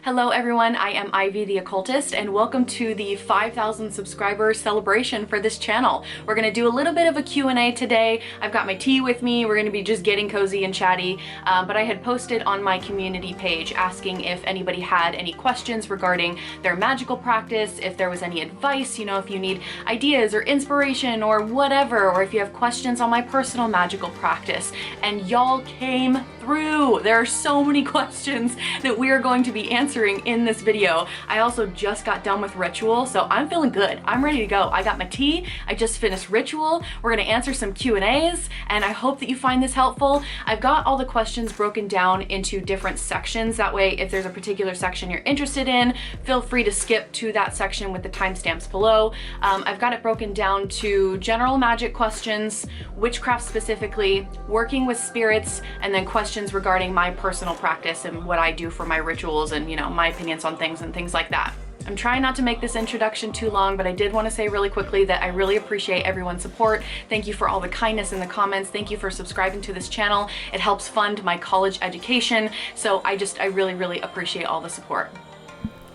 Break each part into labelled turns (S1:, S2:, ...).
S1: Hello everyone, I am Ivy the Occultist and welcome to the 5,000 subscriber celebration for this channel. We're going to do a little bit of a Q&A today. I've got my tea with me, we're going to be just getting cozy and chatty, but I had posted on my community page asking if anybody had any questions regarding their magical practice, if there was any advice, if you need ideas or inspiration or whatever, or if you have questions on my personal magical practice. And y'all came through. There are so many questions that we are going to be answering in this video. I also just got done with ritual, so I'm feeling good. I'm ready to go. I got my tea. I just finished ritual. We're going to answer some Q&As, and I hope that you find this helpful. I've got all the questions broken down into different sections. That way, if there's a particular section you're interested in, feel free to skip to that section with the timestamps below. I've got it broken down to general magic questions, witchcraft specifically, working with spirits, and then questions regarding my personal practice and what I do for my rituals and, my opinions on things and things like that. I'm trying not to make this introduction too long, but I did want to say really quickly that I really appreciate everyone's support. Thank you for all the kindness in the comments. Thank you for subscribing to this channel. It helps fund my college education. So I really, really appreciate all the support.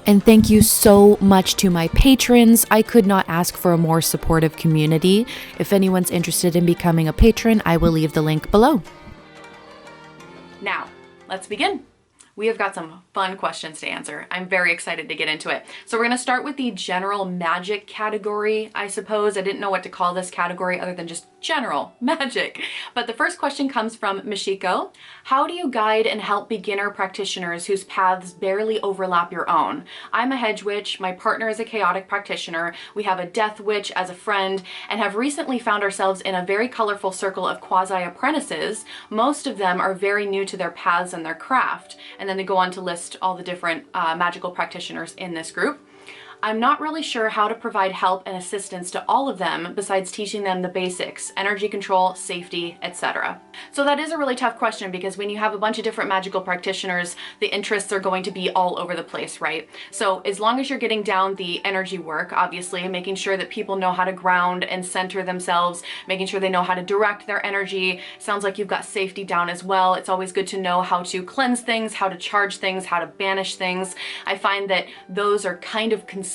S2: And thank you so much to my patrons. I could not ask for a more supportive community. If anyone's interested in becoming a patron, I will leave the link below.
S1: Now, let's begin. We have got some fun questions to answer. I'm very excited to get into it. So we're going to start with the general magic category, I suppose. I didn't know what to call this category other than just general magic. But the first question comes from Mishiko. How do you guide and help beginner practitioners whose paths barely overlap your own? I'm a hedge witch. My partner is a chaotic practitioner. We have a death witch as a friend and have recently found ourselves in a very colorful circle of quasi-apprentices. Most of them are very new to their paths and their craft. And then they go on to list all the different magical practitioners in this group. I'm not really sure how to provide help and assistance to all of them besides teaching them the basics, energy control, safety, etc. So that is a really tough question because when you have a bunch of different magical practitioners, the interests are going to be all over the place, right? So as long as you're getting down the energy work, obviously, making sure that people know how to ground and center themselves, making sure they know how to direct their energy. Sounds like you've got safety down as well. It's always good to know how to cleanse things, how to charge things, how to banish things. I find that those are kind of consistent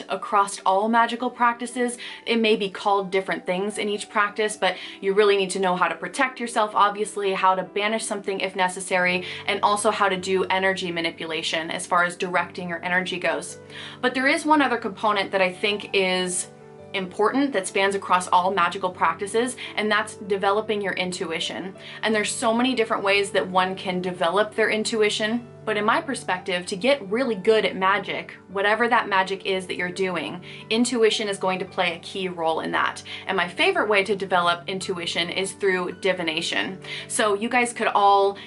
S1: across all magical practices. It may be called different things in each practice, but you really need to know how to protect yourself, obviously, how to banish something if necessary, and also how to do energy manipulation as far as directing your energy goes. But there is one other component that I think is important that spans across all magical practices, and that's developing your intuition. And there's so many different ways that one can develop their intuition. But in my perspective, to get really good at magic, whatever that magic is that you're doing, intuition is going to play a key role in that. And my favorite way to develop intuition is through divination. So you guys could all,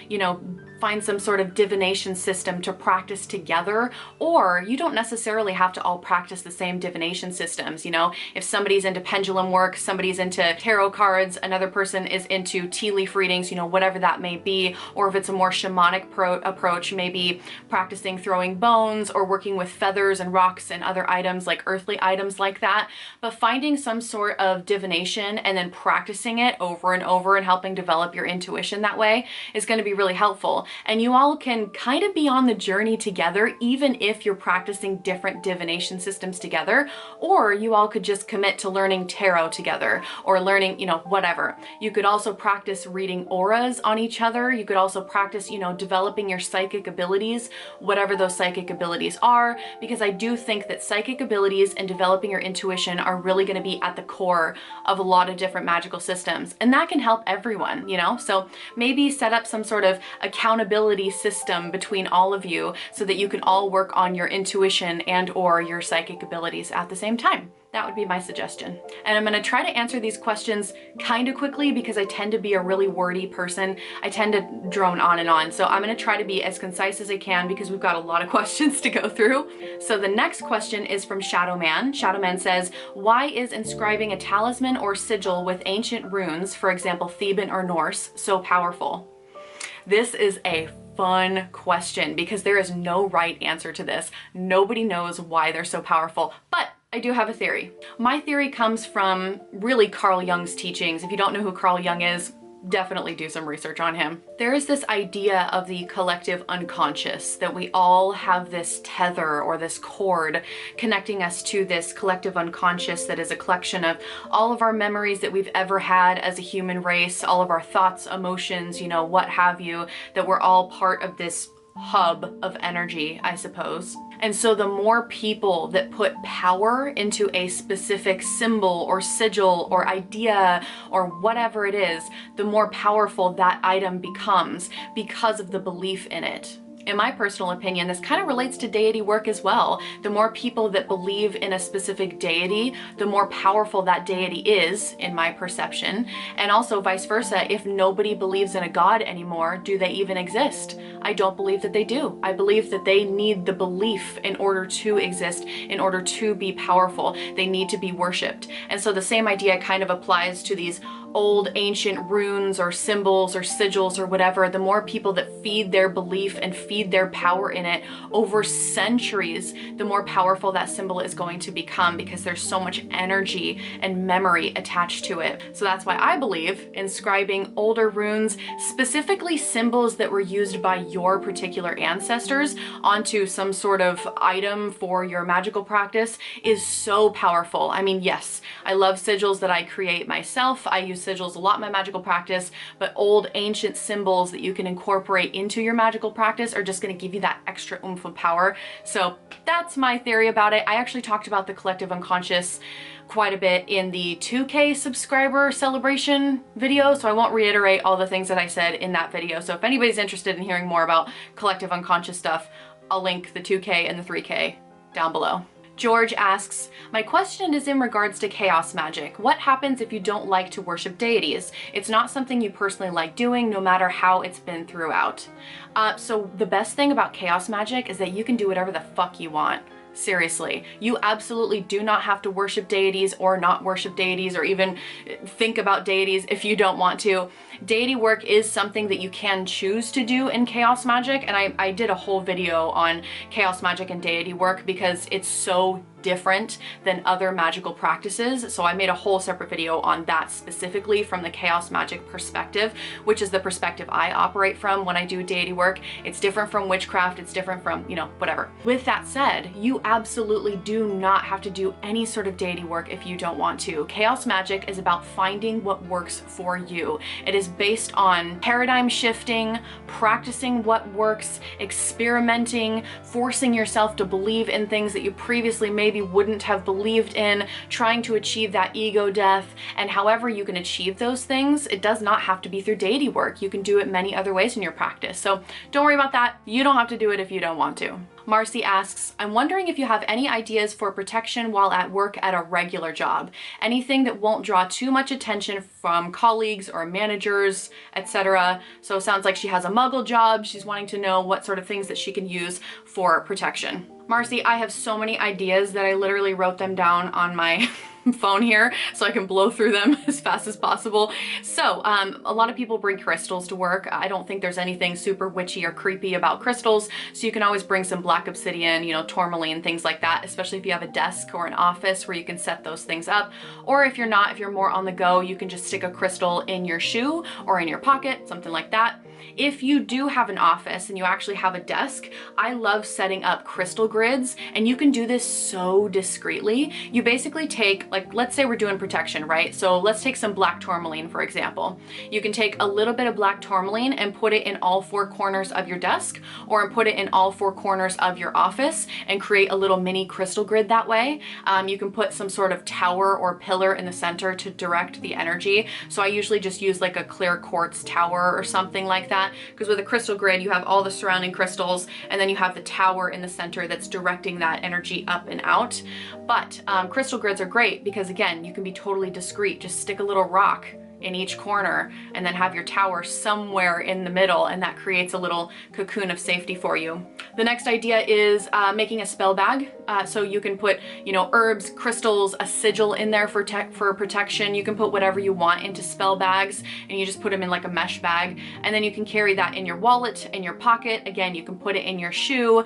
S1: find some sort of divination system to practice together, or you don't necessarily have to all practice the same divination systems. If somebody's into pendulum work, somebody's into tarot cards, another person is into tea leaf readings, whatever that may be, or if it's a more shamanic approach, maybe practicing throwing bones or working with feathers and rocks and other items like earthly items like that. But finding some sort of divination and then practicing it over and over and helping develop your intuition that way is going to be really helpful. And you all can kind of be on the journey together, even if you're practicing different divination systems together, or you all could just commit to learning tarot together or learning, whatever. You could also practice reading auras on each other. You could also practice, developing your psychic abilities, whatever those psychic abilities are, because I do think that psychic abilities and developing your intuition are really going to be at the core of a lot of different magical systems. And that can help everyone, So maybe set up some sort of accountability system between all of you so that you can all work on your intuition and or your psychic abilities at the same time. That would be my suggestion. And I'm going to try to answer these questions kind of quickly because I tend to be a really wordy person. I tend to drone on and on. So I'm going to try to be as concise as I can because we've got a lot of questions to go through. So the next question is from Shadowman. Shadowman says, why is inscribing a talisman or sigil with ancient runes, for example, Theban or Norse, so powerful? This is a fun question because there is no right answer to this. Nobody knows why they're so powerful, but I do have a theory. My theory comes from really Carl Jung's teachings. If you don't know who Carl Jung is, definitely do some research on him. There is this idea of the collective unconscious, that we all have this tether or this cord connecting us to this collective unconscious that is a collection of all of our memories that we've ever had as a human race, all of our thoughts, emotions, you know, what have you, that we're all part of this hub of energy, I suppose. And so the more people that put power into a specific symbol or sigil or idea or whatever it is, the more powerful that item becomes because of the belief in it. In my personal opinion, this kind of relates to deity work as well. The more people that believe in a specific deity, the more powerful that deity is, in my perception. And also vice versa, if nobody believes in a god anymore, do they even exist? I don't believe that they do. I believe that they need the belief in order to exist, in order to be powerful. They need to be worshipped. And so the same idea kind of applies to these old ancient runes or symbols or sigils or whatever. The more people that feed their belief and feed their power in it over centuries, the more powerful that symbol is going to become, because there's so much energy and memory attached to it. So that's why I believe inscribing older runes, specifically symbols that were used by your particular ancestors, onto some sort of item for your magical practice is so powerful. I mean, yes, I love sigils that I create myself. I use sigils a lot in my magical practice, but old ancient symbols that you can incorporate into your magical practice are just going to give you that extra oomph of power. So that's my theory about it. I actually talked about the collective unconscious quite a bit in the 2K subscriber celebration video, so I won't reiterate all the things that I said in that video. So if anybody's interested in hearing more about collective unconscious stuff, I'll link the 2K and the 3K down below. George asks, my question is in regards to chaos magic. What happens if you don't like to worship deities? It's not something you personally like doing, no matter how it's been throughout. So the best thing about chaos magic is that you can do whatever the fuck you want. Seriously, you absolutely do not have to worship deities or not worship deities or even think about deities if you don't want to. Deity work is something that you can choose to do in chaos magic, and I did a whole video on chaos magic and deity work because it's so different than other magical practices. So I made a whole separate video on that specifically from the chaos magic perspective, which is the perspective I operate from when I do deity work. It's different from witchcraft. It's different from, you know, whatever. With that said, you absolutely do not have to do any sort of deity work if you don't want to. Chaos magic is about finding what works for you. It is based on paradigm shifting, practicing what works, experimenting, forcing yourself to believe in things that you previously maybe wouldn't have believed in, trying to achieve that ego death. And however you can achieve those things, it does not have to be through deity work. You can do it many other ways in your practice. So don't worry about that. You don't have to do it if you don't want to. Marcy asks, I'm wondering if you have any ideas for protection while at work at a regular job. Anything that won't draw too much attention from colleagues or managers, etc. So it sounds like she has a muggle job. She's wanting to know what sort of things that she can use for protection. Marcy, I have so many ideas that I literally wrote them down on my phone here so I can blow through them as fast as possible. So a lot of people bring crystals to work. I don't think there's anything super witchy or creepy about crystals, so you can always bring some black obsidian, you know, tourmaline, things like that, especially if you have a desk or an office where you can set those things up. Or if you're not, if you're more on the go, you can just stick a crystal in your shoe or in your pocket, something like that. If you do have an office and you actually have a desk, I love setting up crystal grids, and you can do this so discreetly. You basically take, like, let's say we're doing protection, right? So let's take some black tourmaline, for example. You can take a little bit of black tourmaline and put it in all four corners of your desk, or put it in all four corners of your office and create a little mini crystal grid that way. You can put some sort of tower or pillar in the center to direct the energy. So I usually just use like a clear quartz tower or something like that, because with a crystal grid you have all the surrounding crystals and then you have the tower in the center that's directing that energy up and out. But crystal grids are great because, again, you can be totally discreet. Just stick a little rock in each corner and then have your tower somewhere in the middle, and that creates a little cocoon of safety for you. The next idea is making a spell bag. So you can put, you know, herbs, crystals, a sigil in there for protection. You can put whatever you want into spell bags, and you just put them in like a mesh bag, and then you can carry that in your wallet, in your pocket. Again, you can put it in your shoe.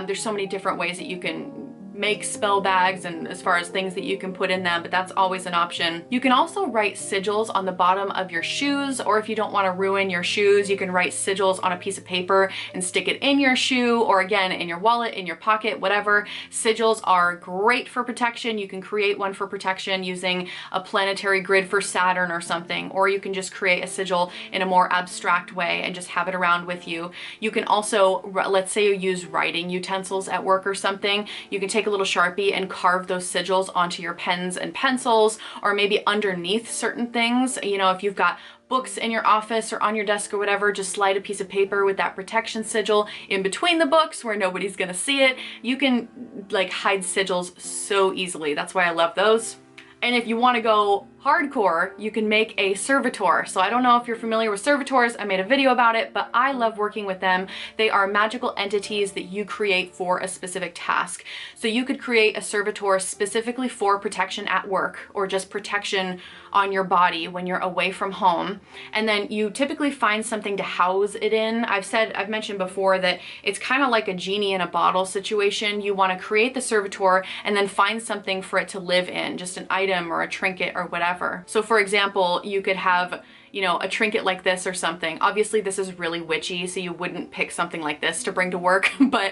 S1: There's so many different ways that you can make spell bags and as far as things that you can put in them, but that's always an option. You can also write sigils on the bottom of your shoes, or if you don't want to ruin your shoes, you can write sigils on a piece of paper and stick it in your shoe, or again, in your wallet, in your pocket, whatever. Sigils are great for protection. You can create one for protection using a planetary grid for Saturn or something, or you can just create a sigil in a more abstract way and just have it around with you. You can also, let's say you use writing utensils at work or something, you can take a little Sharpie and carve those sigils onto your pens and pencils, or maybe underneath certain things. You know, if you've got books in your office or on your desk or whatever, just slide a piece of paper with that protection sigil in between the books where nobody's gonna see it. You can like hide sigils so easily. That's why I love those. And if you want to go hardcore, you can make a servitor. So I don't know if you're familiar with servitors. I made a video about it, but I love working with them. They are magical entities that you create for a specific task. So you could create a servitor specifically for protection at work, or just protection on your body when you're away from home. And then you typically find something to house it in. I've mentioned before that it's kind of like a genie in a bottle situation. You want to create the servitor and then find something for it to live in, just an item or a trinket or whatever. So for example, you could have, you know, a trinket like this or something. Obviously this is really witchy, so you wouldn't pick something like this to bring to work, but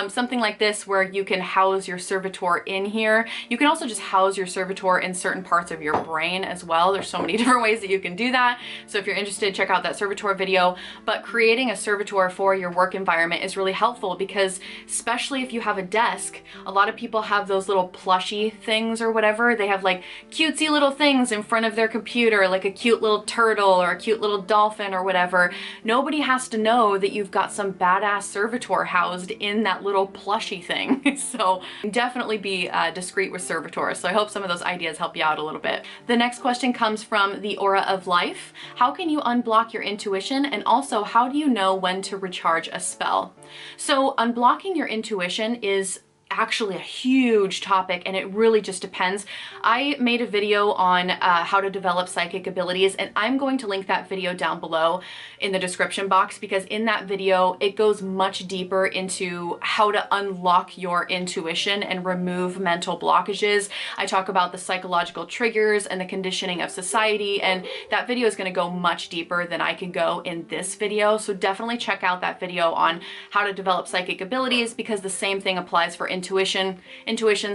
S1: something like this where you can house your servitor in here. You can also just house your servitor in certain parts of your brain as well. There's so many different ways that you can do that. So if you're interested, check out that servitor video. But creating a servitor for your work environment is really helpful, because especially if you have a desk, a lot of people have those little plushy things or whatever. They have like cutesy little things in front of their computer, like a cute little turtle or a cute little dolphin or whatever. Nobody has to know that you've got some badass servitor housed in that little plushy thing. So definitely be discreet with servitors. So I hope some of those ideas help you out a little bit. The next question comes from the Aura of Life. How can you unblock your intuition? And also, how do you know when to recharge a spell? So unblocking your intuition is actually a huge topic, and it really just depends. I made a video on how to develop psychic abilities, and I'm going to link that video down below in the description box, because in that video it goes much deeper into how to unlock your intuition and remove mental blockages. I talk about the psychological triggers and the conditioning of society, and that video is going to go much deeper than I can go in this video. So definitely check out that video on how to develop psychic abilities, because the same thing applies for intuition,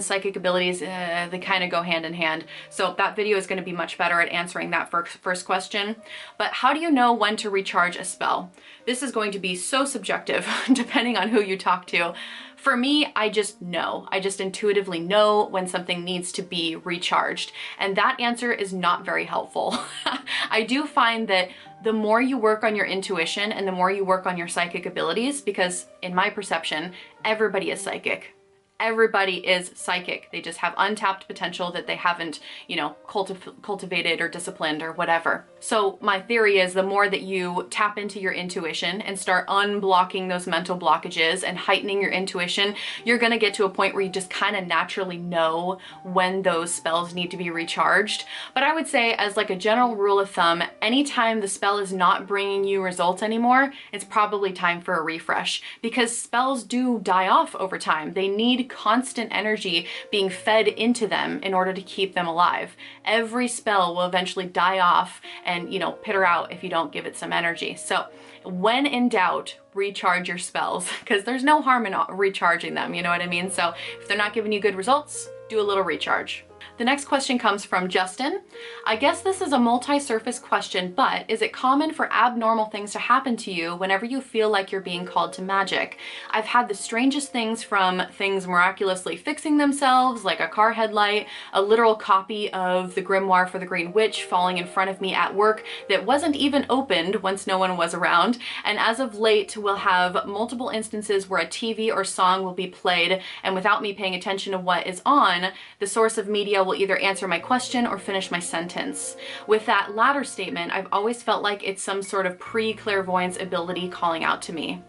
S1: psychic abilities, they kind of go hand in hand. So that video is going to be much better at answering that first question. But how do you know when to recharge a spell? This is going to be so subjective depending on who you talk to. For me, I just know. I just intuitively know when something needs to be recharged. And that answer is not very helpful. I do find that the more you work on your intuition and the more you work on your psychic abilities, because in my perception, everybody is psychic. Everybody is psychic. They just have untapped potential that they haven't, you know, cultivated or disciplined or whatever. So my theory is the more that you tap into your intuition and start unblocking those mental blockages and heightening your intuition, you're gonna get to a point where you just kind of naturally know when those spells need to be recharged. But I would say, as like a general rule of thumb, anytime the spell is not bringing you results anymore, it's probably time for a refresh, because spells do die off over time. They need constant energy being fed into them in order to keep them alive. Every spell will eventually die off and, you know, peter out if you don't give it some energy. So when in doubt, recharge your spells, because there's no harm in recharging them, you know what I mean? So if they're not giving you good results, do a little recharge. The next question comes from Justin. I guess this is a multi-surface question, but is it common for abnormal things to happen to you whenever you feel like you're being called to magic? I've had the strangest things, from things miraculously fixing themselves, like a car headlight, a literal copy of the grimoire for the Green Witch falling in front of me at work that wasn't even opened once no one was around. And as of late, we'll have multiple instances where a TV or song will be played, and without me paying attention to what is on, the source of media will either answer my question or finish my sentence. With that latter statement, I've always felt like it's some sort of pre-clairvoyance ability calling out to me.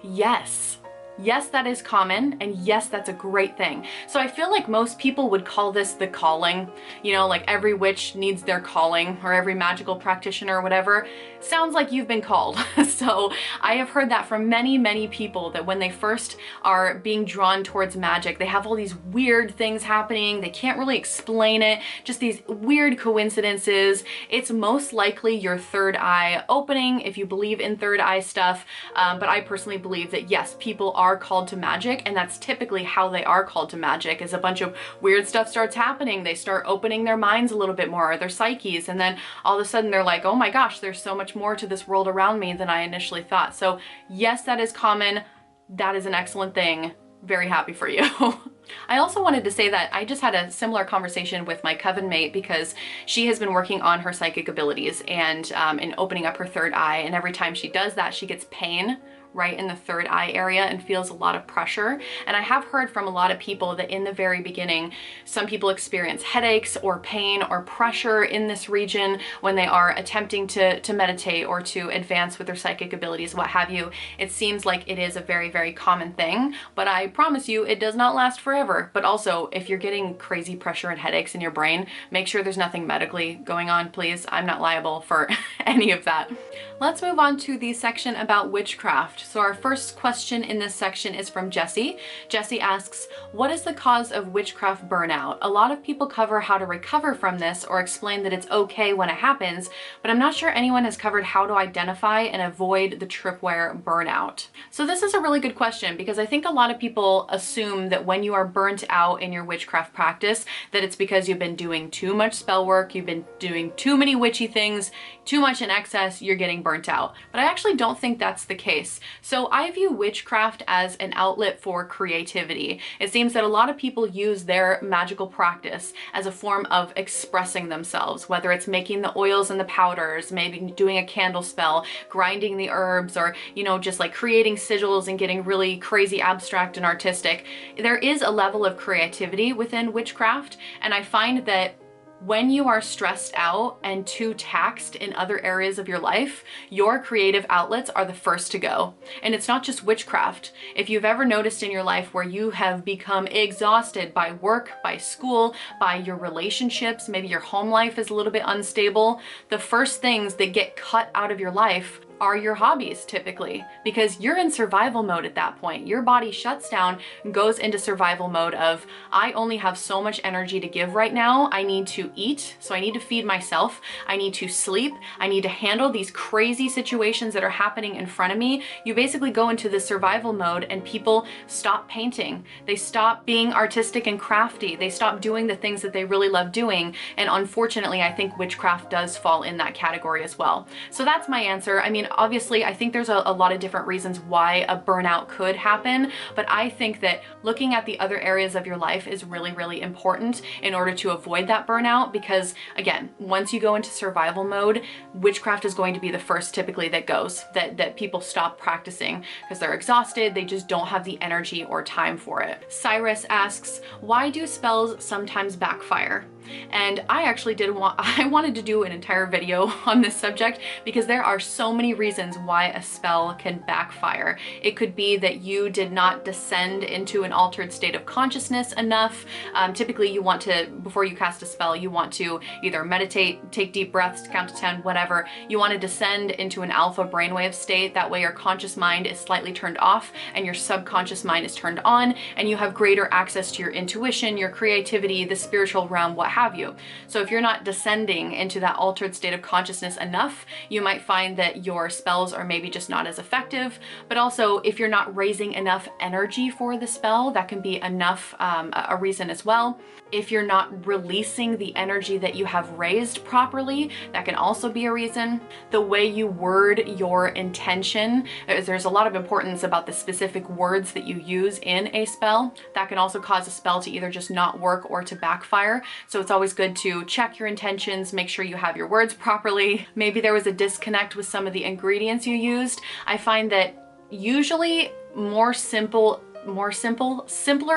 S1: Yes, Yes, that is common, and yes, that's a great thing. So I feel like most people would call this the calling. You know, like every witch needs their calling, or every magical practitioner or whatever. Sounds like you've been called. So I have heard that from many, many people, that when they first are being drawn towards magic, they have all these weird things happening. They can't really explain it, just these weird coincidences. It's most likely your third eye opening, if you believe in third eye stuff. But I personally believe that yes, people are called to magic, and that's typically how they are called to magic, is a bunch of weird stuff starts happening. They start opening their minds a little bit more, or their psyches, and then all of a sudden they're like, oh my gosh, there's so much more to this world around me than I initially thought. So yes, that is common. That is an excellent thing. Very happy for you. I also wanted to say that I just had a similar conversation with my coven mate, because she has been working on her psychic abilities and in opening up her third eye, and every time she does that, she gets pain right in the third eye area and feels a lot of pressure. And I have heard from a lot of people that in the very beginning, some people experience headaches or pain or pressure in this region when they are attempting to meditate or to advance with their psychic abilities, what have you. It seems like it is a very, very common thing, but I promise you it does not last forever. But also, if you're getting crazy pressure and headaches in your brain, make sure there's nothing medically going on, please. I'm not liable for any of that. Let's move on to the section about witchcraft. So our first question in this section is from Jessie. Jessie asks, what is the cause of witchcraft burnout? A lot of people cover how to recover from this or explain that it's okay when it happens, but I'm not sure anyone has covered how to identify and avoid the tripwire burnout. So this is a really good question, because I think a lot of people assume that when you are burnt out in your witchcraft practice, that it's because you've been doing too much spell work, you've been doing too many witchy things, too much in excess, you're getting burnt out. But I actually don't think that's the case. So I view witchcraft as an outlet for creativity. It seems that a lot of people use their magical practice as a form of expressing themselves, whether it's making the oils and the powders, maybe doing a candle spell, grinding the herbs, or, you know, just like creating sigils and getting really crazy abstract and artistic. There is a level of creativity within witchcraft, and I find that when you are stressed out and too taxed in other areas of your life, your creative outlets are the first to go. And it's not just witchcraft. If you've ever noticed in your life where you have become exhausted by work, by school, by your relationships, maybe your home life is a little bit unstable, the first things that get cut out of your life are your hobbies, typically, because you're in survival mode at that point. Your body shuts down and goes into survival mode of, I only have so much energy to give right now. I need to eat, so I need to feed myself. I need to sleep. I need to handle these crazy situations that are happening in front of me. You basically go into this survival mode, and people stop painting. They stop being artistic and crafty. They stop doing the things that they really love doing. And unfortunately, I think witchcraft does fall in that category as well. So that's my answer. I mean, obviously, I think there's a lot of different reasons why a burnout could happen, but I think that looking at the other areas of your life is really, really important in order to avoid that burnout, because again, once you go into survival mode, witchcraft is going to be the first typically that goes, that people stop practicing because they're exhausted, they just don't have the energy or time for it. Cyrus asks, why do spells sometimes backfire? And I actually I wanted to do an entire video on this subject, because there are so many reasons why a spell can backfire. It could be that you did not descend into an altered state of consciousness enough. Typically you want to, before you cast a spell, you want to either meditate, take deep breaths, count to 10, whatever. You want to descend into an alpha brainwave state. That way your conscious mind is slightly turned off and your subconscious mind is turned on, and you have greater access to your intuition, your creativity, the spiritual realm, what have you. So if you're not descending into that altered state of consciousness enough, you might find that your spells are maybe just not as effective. But also, if you're not raising enough energy for the spell, that can be enough, a reason as well. If you're not releasing the energy that you have raised properly, that can also be a reason. The way you word your intention, there's a lot of importance about the specific words that you use in a spell. That can also cause a spell to either just not work or to backfire. So it's always good to check your intentions, make sure you have your words properly. Maybe there was a disconnect with some of the ingredients you used. I find that usually simpler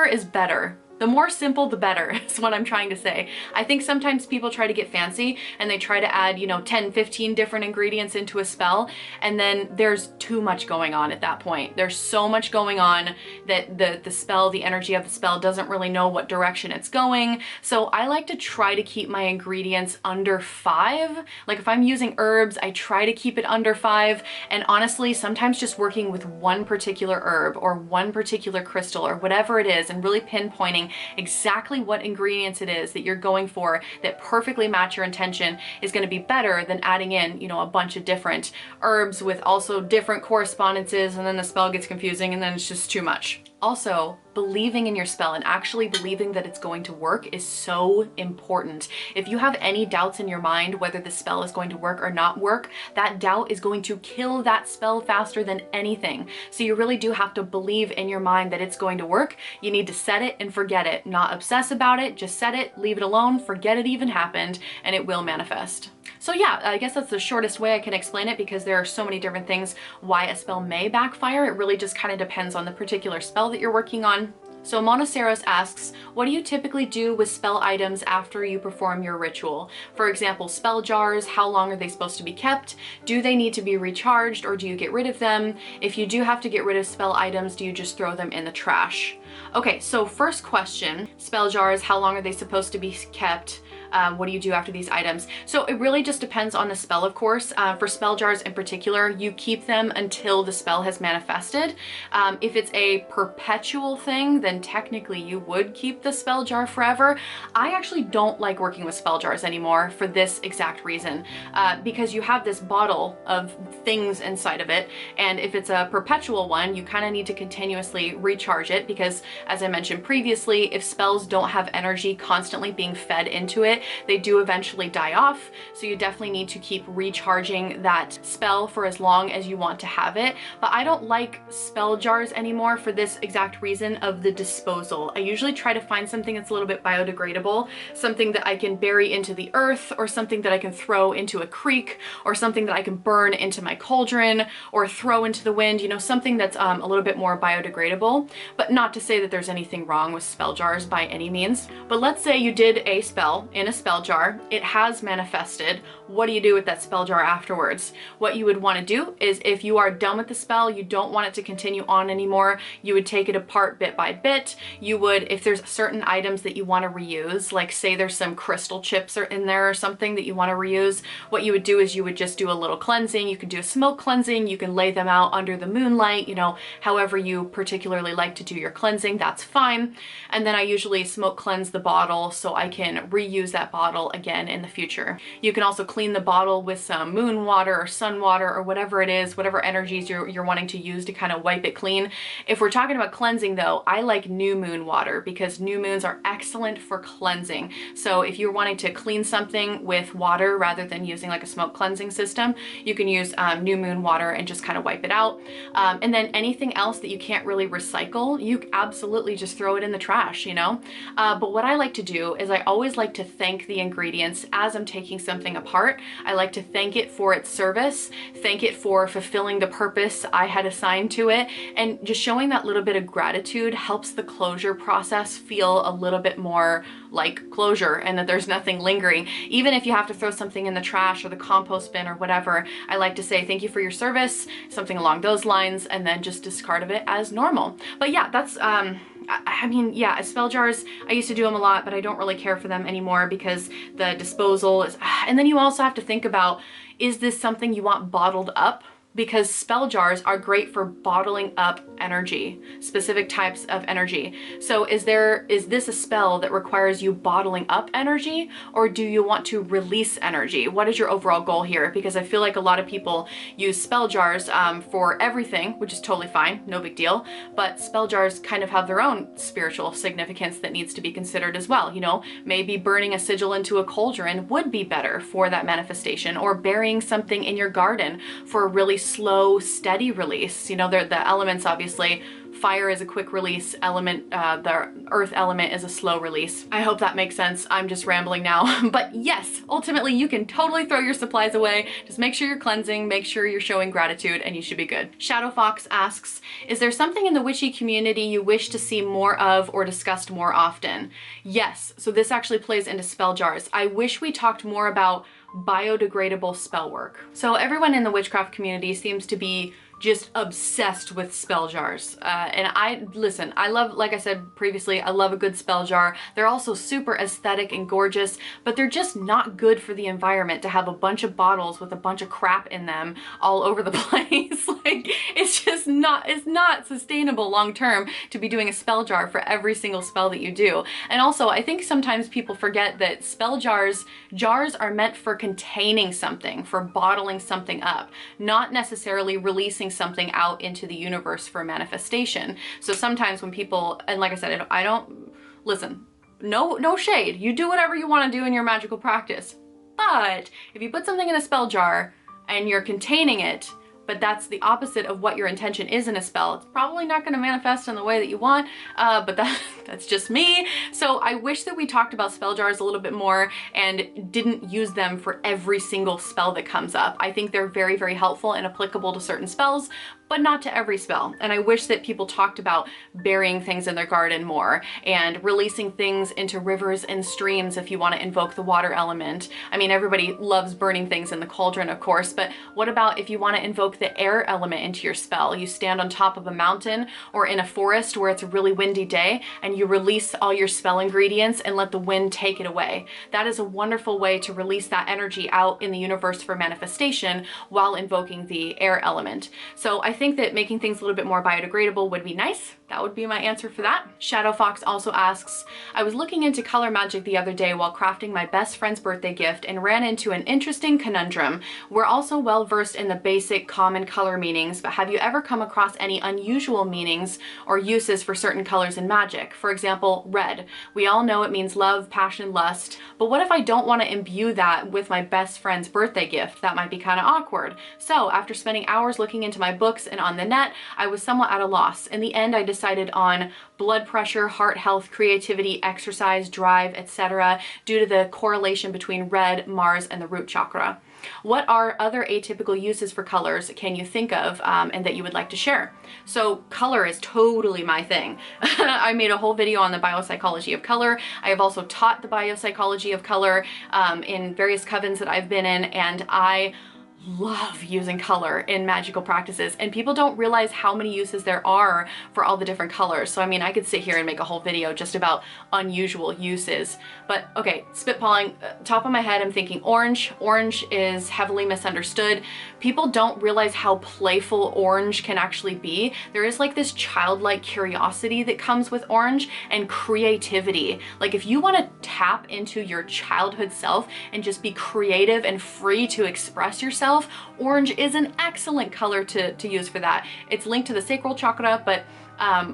S1: is better The more simple, the better is what I'm trying to say. I think sometimes people try to get fancy and they try to add, you know, 10, 15 different ingredients into a spell, and then there's too much going on at that point. There's so much going on that the spell, the energy of the spell doesn't really know what direction it's going. So I like to try to keep my ingredients under 5. Like if I'm using herbs, I try to keep it under 5. And honestly, sometimes just working with one particular herb or one particular crystal or whatever it is and really pinpointing exactly what ingredients it is that you're going for that perfectly match your intention is going to be better than adding in, you know, a bunch of different herbs with also different correspondences, and then the spell gets confusing and then it's just too much. Also, believing in your spell and actually believing that it's going to work is so important. If you have any doubts in your mind whether the spell is going to work or not work, that doubt is going to kill that spell faster than anything. So you really do have to believe in your mind that it's going to work. You need to set it and forget it, not obsess about it, just set it, leave it alone, forget it even happened, and it will manifest. So yeah, I guess that's the shortest way I can explain it, because there are so many different things why a spell may backfire. It really just kind of depends on the particular spell that you're working on. So Monoceros asks, what do you typically do with spell items after you perform your ritual? For example, spell jars, how long are they supposed to be kept? Do they need to be recharged, or do you get rid of them? If you do have to get rid of spell items, do you just throw them in the trash? Okay, so first question, spell jars, how long are they supposed to be kept? What do you do after these items? So it really just depends on the spell, of course. For spell jars in particular, you keep them until the spell has manifested. If it's a perpetual thing, then technically you would keep the spell jar forever. I actually don't like working with spell jars anymore for this exact reason, because you have this bottle of things inside of it, and if it's a perpetual one, you kind of need to continuously recharge it, because as I mentioned previously, if spells don't have energy constantly being fed into it, they do eventually die off. So you definitely need to keep recharging that spell for as long as you want to have it. But I don't like spell jars anymore for this exact reason of the disposal. I usually try to find something that's a little bit biodegradable, something that I can bury into the earth, or something that I can throw into a creek, or something that I can burn into my cauldron or throw into the wind, you know, something that's a little bit more biodegradable. But not to say that there's anything wrong with spell jars by any means. But let's say you did a spell in a spell jar, it has manifested. What do you do with that spell jar afterwards? What you would want to do is, if you are done with the spell, you don't want it to continue on anymore, you would take it apart bit by bit. You would, if there's certain items that you want to reuse, like say there's some crystal chips or in there or something that you want to reuse, what you would do is you would just do a little cleansing. You could do a smoke cleansing, you can lay them out under the moonlight, you know, however you particularly like to do your cleansing, that's fine. And then I usually smoke cleanse the bottle so I can reuse that bottle again in the future. You can also clean the bottle with some moon water or sun water or whatever it is, whatever energies you're wanting to use to kind of wipe it clean. If we're talking about cleansing though, I like new moon water, because new moons are excellent for cleansing. So if you're wanting to clean something with water rather than using like a smoke cleansing system, you can use new moon water and just kind of wipe it out. And then anything else that you can't really recycle, you absolutely just throw it in the trash, you know? But what I like to do is I always like to thank the ingredients as I'm taking something apart. I like to thank it for its service, thank it for fulfilling the purpose I had assigned to it, and just showing that little bit of gratitude helps the closure process feel a little bit more like closure, and that there's nothing lingering. Even if you have to throw something in the trash or the compost bin or whatever, I like to say thank you for your service, something along those lines, and then just discard of it as normal. But yeah, that's I mean, yeah, spell jars, I used to do them a lot, but I don't really care for them anymore because the disposal is, and then you also have to think about, is this something you want bottled up? Because spell jars are great for bottling up energy, specific types of energy. So is this a spell that requires you bottling up energy, or do you want to release energy? What is your overall goal here? Because I feel like a lot of people use spell jars for everything, which is totally fine, no big deal. But spell jars kind of have their own spiritual significance that needs to be considered as well. You know, maybe burning a sigil into a cauldron would be better for that manifestation, or burying something in your garden for a really slow, steady release. You know, the elements obviously fire is a quick release element, the earth element is a slow release. I hope that makes sense. I'm just rambling now. But yes, ultimately you can totally throw your supplies away. Just make sure you're cleansing, make sure you're showing gratitude, and you should be good. Shadow Fox asks, is there something in the witchy community you wish to see more of or discussed more often? Yes, so this actually plays into spell jars. I wish we talked more about biodegradable spell work. So everyone in the witchcraft community seems to be just obsessed with spell jars. And listen, I love, like I said previously, I love a good spell jar. They're also super aesthetic and gorgeous, but they're just not good for the environment to have a bunch of bottles with a bunch of crap in them all over the place. Like, it's not sustainable long term to be doing a spell jar for every single spell that you do. And also, I think sometimes people forget that spell jars are meant for containing something, for bottling something up, not necessarily releasing something out into the universe for manifestation. So sometimes when people, and like I said, I don't, listen, no shade. You do whatever you want to do in your magical practice. But if you put something in a spell jar and you're containing it, but that's the opposite of what your intention is in a spell, it's probably not going to manifest in the way that you want, but that's just me. So I wish that we talked about spell jars a little bit more and didn't use them for every single spell that comes up. I think they're very, very helpful and applicable to certain spells, but not to every spell. And I wish that people talked about burying things in their garden more and releasing things into rivers and streams if you want to invoke the water element. I mean, everybody loves burning things in the cauldron, of course, but what about if you want to invoke the air element into your spell? You stand on top of a mountain or in a forest where it's a really windy day and you release all your spell ingredients and let the wind take it away. That is a wonderful way to release that energy out in the universe for manifestation while invoking the air element. So I think that making things a little bit more biodegradable would be nice. That would be my answer for that. Shadow Fox also asks, I was looking into color magic the other day while crafting my best friend's birthday gift and ran into an interesting conundrum. We're also well versed in the basic common color meanings, but have you ever come across any unusual meanings or uses for certain colors in magic? For example, red. We all know it means love, passion, lust, but what if I don't want to imbue that with my best friend's birthday gift? That might be kind of awkward. So after spending hours looking into my books and on the net, I was somewhat at a loss. In the end, I decided on blood pressure, heart health, creativity, exercise, drive, etc., due to the correlation between red, Mars, and the root chakra. What are other atypical uses for colors can you think of and that you would like to share? So color is totally my thing. I made a whole video on the biopsychology of color. I have also taught the biopsychology of color in various covens that I've been in, and I love using color in magical practices, and people don't realize how many uses there are for all the different colors. So I mean, I could sit here and make a whole video just about unusual uses. But okay, spitballing, top of my head, I'm thinking orange. Orange is heavily misunderstood. People don't realize how playful orange can actually be. There is like this childlike curiosity that comes with orange and creativity. Like if you want to tap into your childhood self and just be creative and free to express yourself, orange is an excellent color to use for that. It's linked to the sacral chakra, but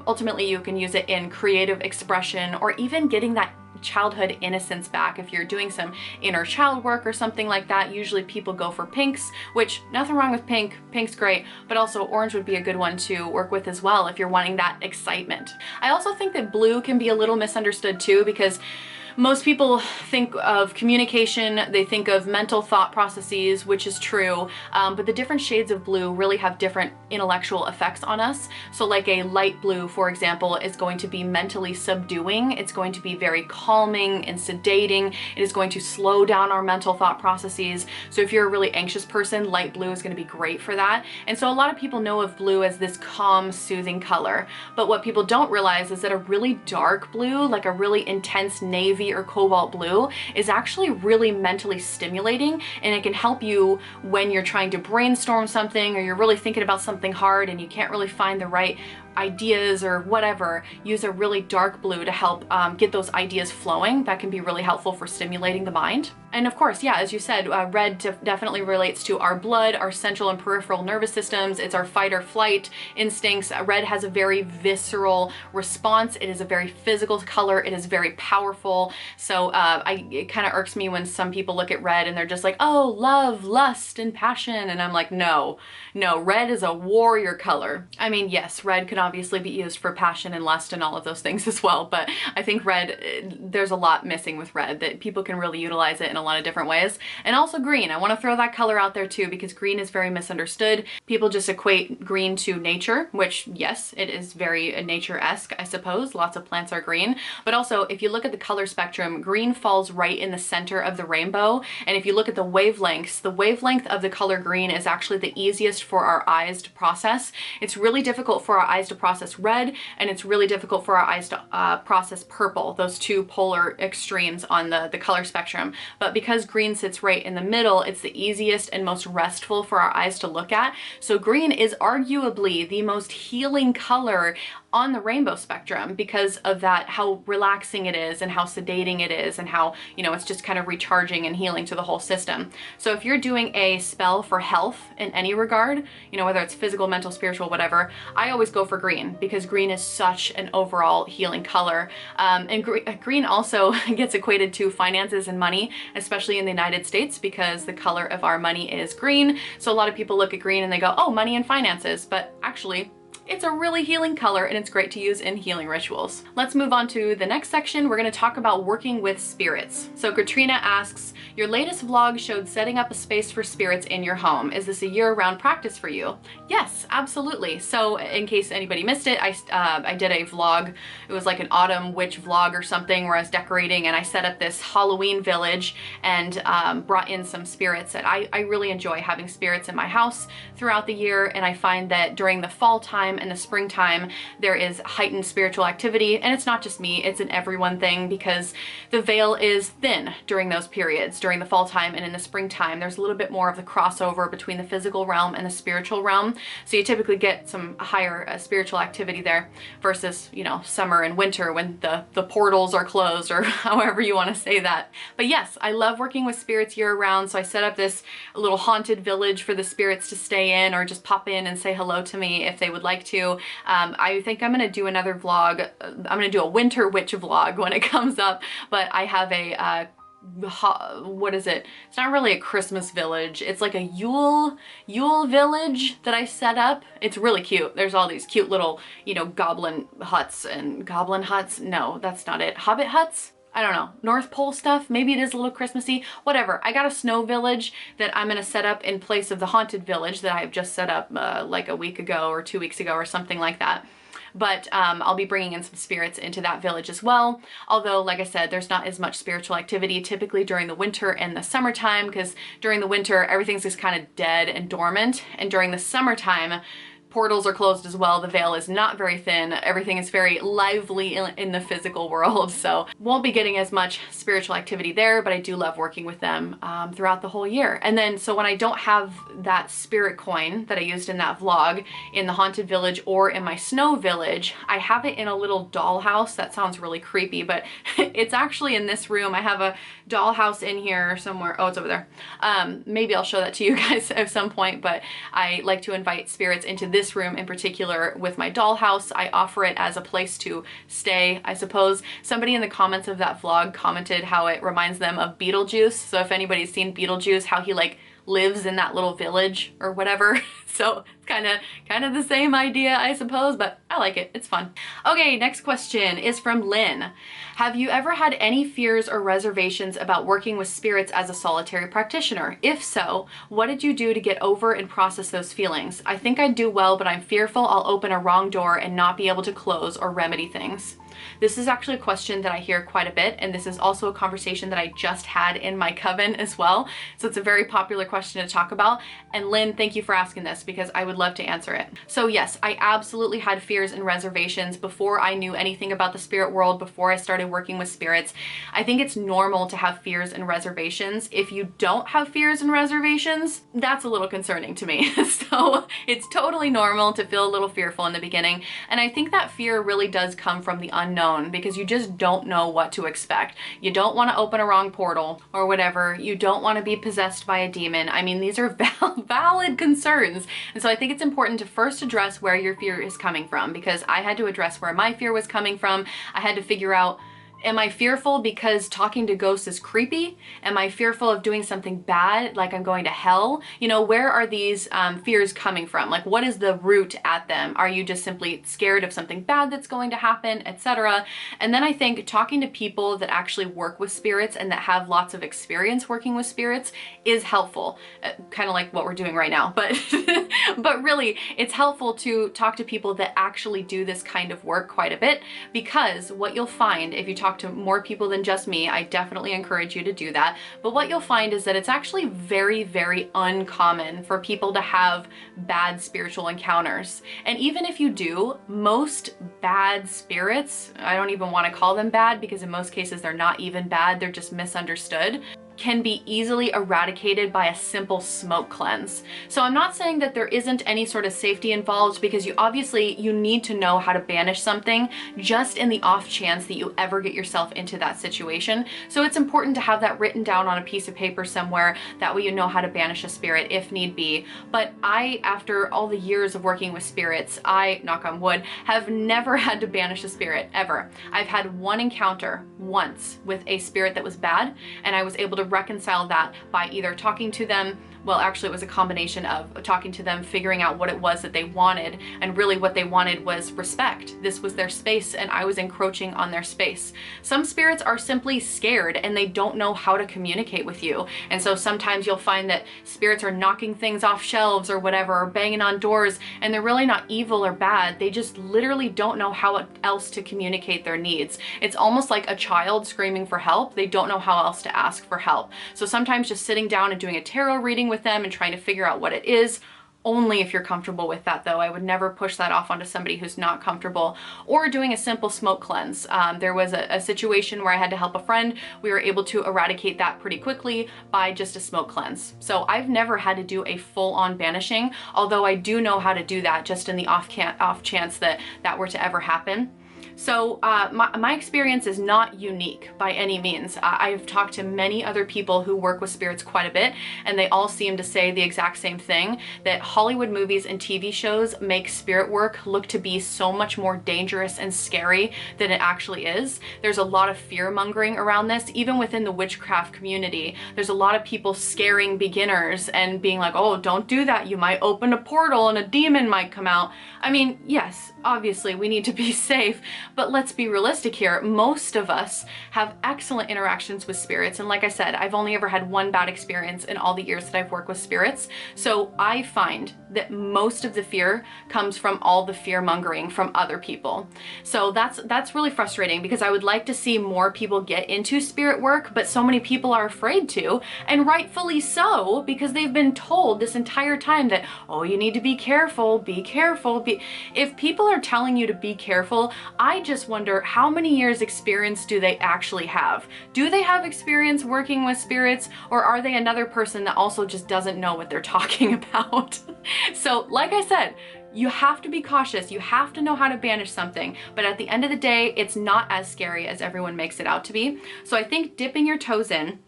S1: ultimately you can use it in creative expression or even getting that childhood innocence back. If you're doing some inner child work or something like that, usually people go for pinks, which nothing wrong with pink. Pink's great, but also orange would be a good one to work with as well if you're wanting that excitement. I also think that blue can be a little misunderstood too, because most people think of communication, they think of mental thought processes, which is true, but the different shades of blue really have different intellectual effects on us. So like a light blue, for example, is going to be mentally subduing. It's going to be very calming and sedating. It is going to slow down our mental thought processes. So if you're a really anxious person, light blue is going to be great for that. And so a lot of people know of blue as this calm, soothing color. But what people don't realize is that a really dark blue, like a really intense navy or cobalt blue, is actually really mentally stimulating, and it can help you when you're trying to brainstorm something or you're really thinking about something hard and you can't really find the right ideas or whatever. Use a really dark blue to help get those ideas flowing. That can be really helpful for stimulating the mind. And of course, yeah, as you said, red definitely relates to our blood, our central and peripheral nervous systems. It's our fight or flight instincts. Red has a very visceral response. It is a very physical color. It is very powerful. So it kind of irks me when some people look at red and they're just like, oh, love, lust, and passion. And I'm like, no, red is a warrior color. I mean, yes, red could obviously be used for passion and lust and all of those things as well, but I think red, there's a lot missing with red, that people can really utilize it in a lot of different ways. And also green. I want to throw that color out there too, because green is very misunderstood. People just equate green to nature, which yes, it is very nature-esque, I suppose. Lots of plants are green, but also if you look at the color spectrum, green falls right in the center of the rainbow. And if you look at the wavelengths, the wavelength of the color green is actually the easiest for our eyes to process. It's really difficult for our eyes to process red, and it's really difficult for our eyes to process purple, those two polar extremes on the color spectrum. But because green sits right in the middle, it's the easiest and most restful for our eyes to look at. So green is arguably the most healing color on the rainbow spectrum because of that, how relaxing it is and how sedating it is, and how, you know, it's just kind of recharging and healing to the whole system. So if you're doing a spell for health in any regard, you know, whether it's physical, mental, spiritual, whatever, I always go for green because green is such an overall healing color. And green also gets equated to finances and money, especially in the United States, because the color of our money is green. So a lot of people look at green and they go, oh, money and finances, but actually it's a really healing color and it's great to use in healing rituals. Let's move on to the next section. We're going to talk about working with spirits. So Katrina asks, your latest vlog showed setting up a space for spirits in your home. Is this a year-round practice for you? Yes, absolutely. So in case anybody missed it, I did a vlog. It was like an autumn witch vlog or something where I was decorating and I set up this Halloween village and brought in some spirits. And I really enjoy having spirits in my house throughout the year, and I find that during the fall time and the springtime there is heightened spiritual activity. And it's not just me, it's an everyone thing, because the veil is thin during those periods. During the fall time and in the springtime there's a little bit more of the crossover between the physical realm and the spiritual realm, so you typically get some higher spiritual activity there versus, you know, summer and winter when the portals are closed, or however you want to say that. But yes, I love working with spirits year round, so I set up this little haunted village for the spirits to stay in or just pop in and say hello to me if they would like to. I think I'm gonna do another vlog. I'm gonna do a winter witch vlog when it comes up, but I have a what is it? It's not really a Christmas village. It's like a Yule village that I set up. It's really cute. There's all these cute little, you know, goblin huts. No, that's not it. Hobbit huts? I don't know, North Pole stuff. Maybe it is a little Christmassy, whatever. I got a snow village that I'm gonna set up in place of the haunted village that I've just set up like a week ago or 2 weeks ago or something like that. But I'll be bringing in some spirits into that village as well. Although, like I said, there's not as much spiritual activity typically during the winter and the summertime, because during the winter, everything's just kind of dead and dormant. And during the summertime, portals are closed as well. The veil is not very thin. Everything is very lively in the physical world. So won't be getting as much spiritual activity there, but I do love working with them throughout the whole year. And then, so when I don't have that spirit coin that I used in that vlog in the haunted village or in my snow village, I have it in a little dollhouse. That sounds really creepy, but it's actually in this room. I have a dollhouse in here somewhere. Oh, it's over there. Maybe I'll show that to you guys at some point, but I like to invite spirits into this room in particular with my dollhouse. I offer it as a place to stay, I suppose. Somebody in the comments of that vlog commented how it reminds them of Beetlejuice. So if anybody's seen Beetlejuice, how he like lives in that little village or whatever. So it's kind of the same idea, I suppose, but I like it. It's fun. Okay, next question is from Lynn. Have you ever had any fears or reservations about working with spirits as a solitary practitioner? If so, what did you do to get over and process those feelings? I think I'd do well, but I'm fearful I'll open a wrong door and not be able to close or remedy things. This is actually a question that I hear quite a bit, and this is also a conversation that I just had in my coven as well. So it's a very popular question to talk about. And Lynn, thank you for asking this because I would love to answer it. So yes, I absolutely had fears and reservations before I knew anything about the spirit world, before I started working with spirits. I think it's normal to have fears and reservations. If you don't have fears and reservations, that's a little concerning to me. So it's totally normal to feel a little fearful in the beginning. And I think that fear really does come from the unknown, because you just don't know what to expect. You don't want to open a wrong portal or whatever. You don't want to be possessed by a demon. I mean, these are valid concerns. And so I think it's important to first address where your fear is coming from, because I had to address where my fear was coming from. I had to figure out Am I fearful because talking to ghosts is creepy? Am I fearful of doing something bad, like I'm going to hell? You know, where are these fears coming from? Like, what is the root at them? Are you just simply scared of something bad that's going to happen, etc.? And then I think talking to people that actually work with spirits and that have lots of experience working with spirits is helpful. Kind of like what we're doing right now, but but really it's helpful to talk to people that actually do this kind of work quite a bit, because what you'll find if you talk to more people than just me, I definitely encourage you to do that, but what you'll find is that it's actually very, very uncommon for people to have bad spiritual encounters. And even if you do, most bad spirits, I don't even want to call them bad because in most cases they're not even bad, they're just misunderstood, can be easily eradicated by a simple smoke cleanse. So I'm not saying that there isn't any sort of safety involved, because you need to know how to banish something just in the off chance that you ever get yourself into that situation. So it's important to have that written down on a piece of paper somewhere, that way you know how to banish a spirit if need be. But I, after all the years of working with spirits, I, knock on wood, have never had to banish a spirit, ever. I've had one encounter once with a spirit that was bad, and I was able to reconcile that by either talking to them, well, actually it was a combination of talking to them, figuring out what it was that they wanted, and really what they wanted was respect. This was their space and I was encroaching on their space. Some spirits are simply scared and they don't know how to communicate with you, and so sometimes you'll find that spirits are knocking things off shelves or whatever, or banging on doors, and they're really not evil or bad, they just literally don't know how else to communicate their needs. It's almost like a child screaming for help. They don't know how else to ask for help. So sometimes just sitting down and doing a tarot reading with them and trying to figure out what it is, only if you're comfortable with that though. I would never push that off onto somebody who's not comfortable. Or doing a simple smoke cleanse. There was a situation where I had to help a friend. We were able to eradicate that pretty quickly by just a smoke cleanse. So I've never had to do a full-on banishing, although I do know how to do that just in the off chance that that were to ever happen. So my experience is not unique by any means. I've talked to many other people who work with spirits quite a bit, and they all seem to say the exact same thing, that Hollywood movies and TV shows make spirit work look to be so much more dangerous and scary than it actually is. There's a lot of fear mongering around this, even within the witchcraft community. There's a lot of people scaring beginners and being like, oh, don't do that, you might open a portal and a demon might come out. I mean, yes, obviously we need to be safe, but let's be realistic here. Most of us have excellent interactions with spirits, and like I said, I've only ever had one bad experience in all the years that I've worked with spirits. So I find that most of the fear comes from all the fear mongering from other people. So that's really frustrating, because I would like to see more people get into spirit work, but so many people are afraid to, and rightfully so, because they've been told this entire time that, oh, you need to be careful, be careful. If people are telling you to be careful, I just wonder how many years experience do they actually have? Do they have experience working with spirits, or are they another person that also just doesn't know what they're talking about? So like I said, you have to be cautious, you have to know how to banish something, but at the end of the day, it's not as scary as everyone makes it out to be. So I think dipping your toes in,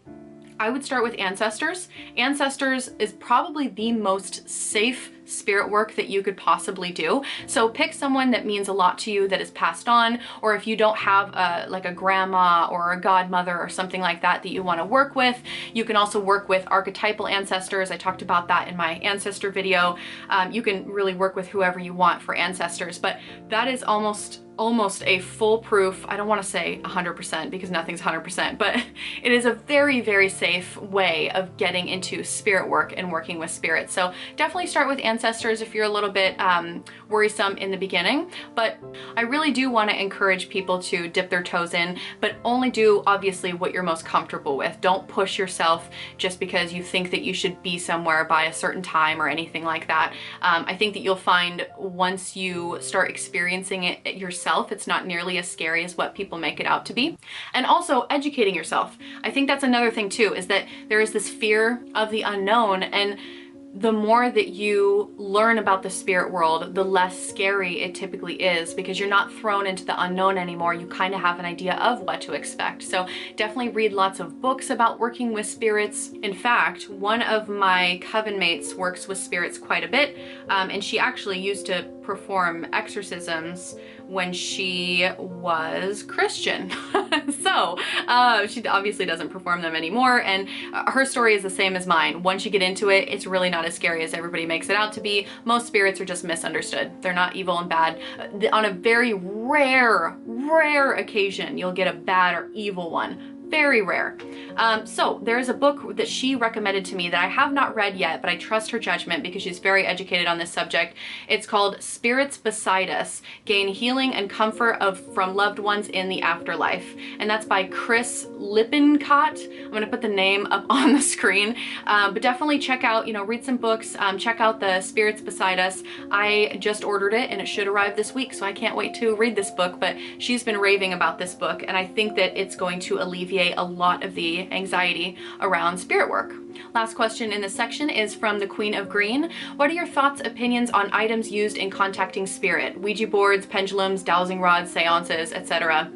S1: I would start with ancestors. Ancestors is probably the most safe spirit work that you could possibly do. So pick someone that means a lot to you that is passed on, or if you don't have like a grandma or a godmother or something like that that you want to work with, you can also work with archetypal ancestors. I talked about that in my ancestor video. You can really work with whoever you want for ancestors, but that is almost a foolproof, I don't want to say 100% because nothing's 100%, but it is a very, very safe way of getting into spirit work and working with spirits. So definitely start with ancestors if you're a little bit worrisome in the beginning, but I really do want to encourage people to dip their toes in, but only do obviously what you're most comfortable with. Don't push yourself just because you think that you should be somewhere by a certain time or anything like that. I think that you'll find once you start experiencing it yourself, it's not nearly as scary as what people make it out to be. And also educating yourself. I think that's another thing too, is that there is this fear of the unknown, and the more that you learn about the spirit world, the less scary it typically is, because you're not thrown into the unknown anymore. You kind of have an idea of what to expect. So definitely read lots of books about working with spirits. In fact, one of my coven mates works with spirits quite a bit, and she actually used to perform exorcisms when she was Christian. So she obviously doesn't perform them anymore, and her story is the same as mine. Once you get into it, it's really not as scary as everybody makes it out to be. Most spirits are just misunderstood. They're not evil and bad. On a very rare occasion, you'll get a bad or evil one. Very rare. So there's a book that she recommended to me that I have not read yet, but I trust her judgment because she's very educated on this subject. It's called Spirits Beside Us, Gain Healing and Comfort from Loved Ones in the Afterlife. And that's by Chris Lippincott. I'm gonna put the name up on the screen, but definitely check out, read some books, check out the Spirits Beside Us. I just ordered it and it should arrive this week, so I can't wait to read this book, but she's been raving about this book, and I think that it's going to alleviate a lot of the anxiety around spirit work. Last question in this section is from the Queen of Green. What are your thoughts, opinions on items used in contacting spirit? Ouija boards, pendulums, dowsing rods, seances, etc.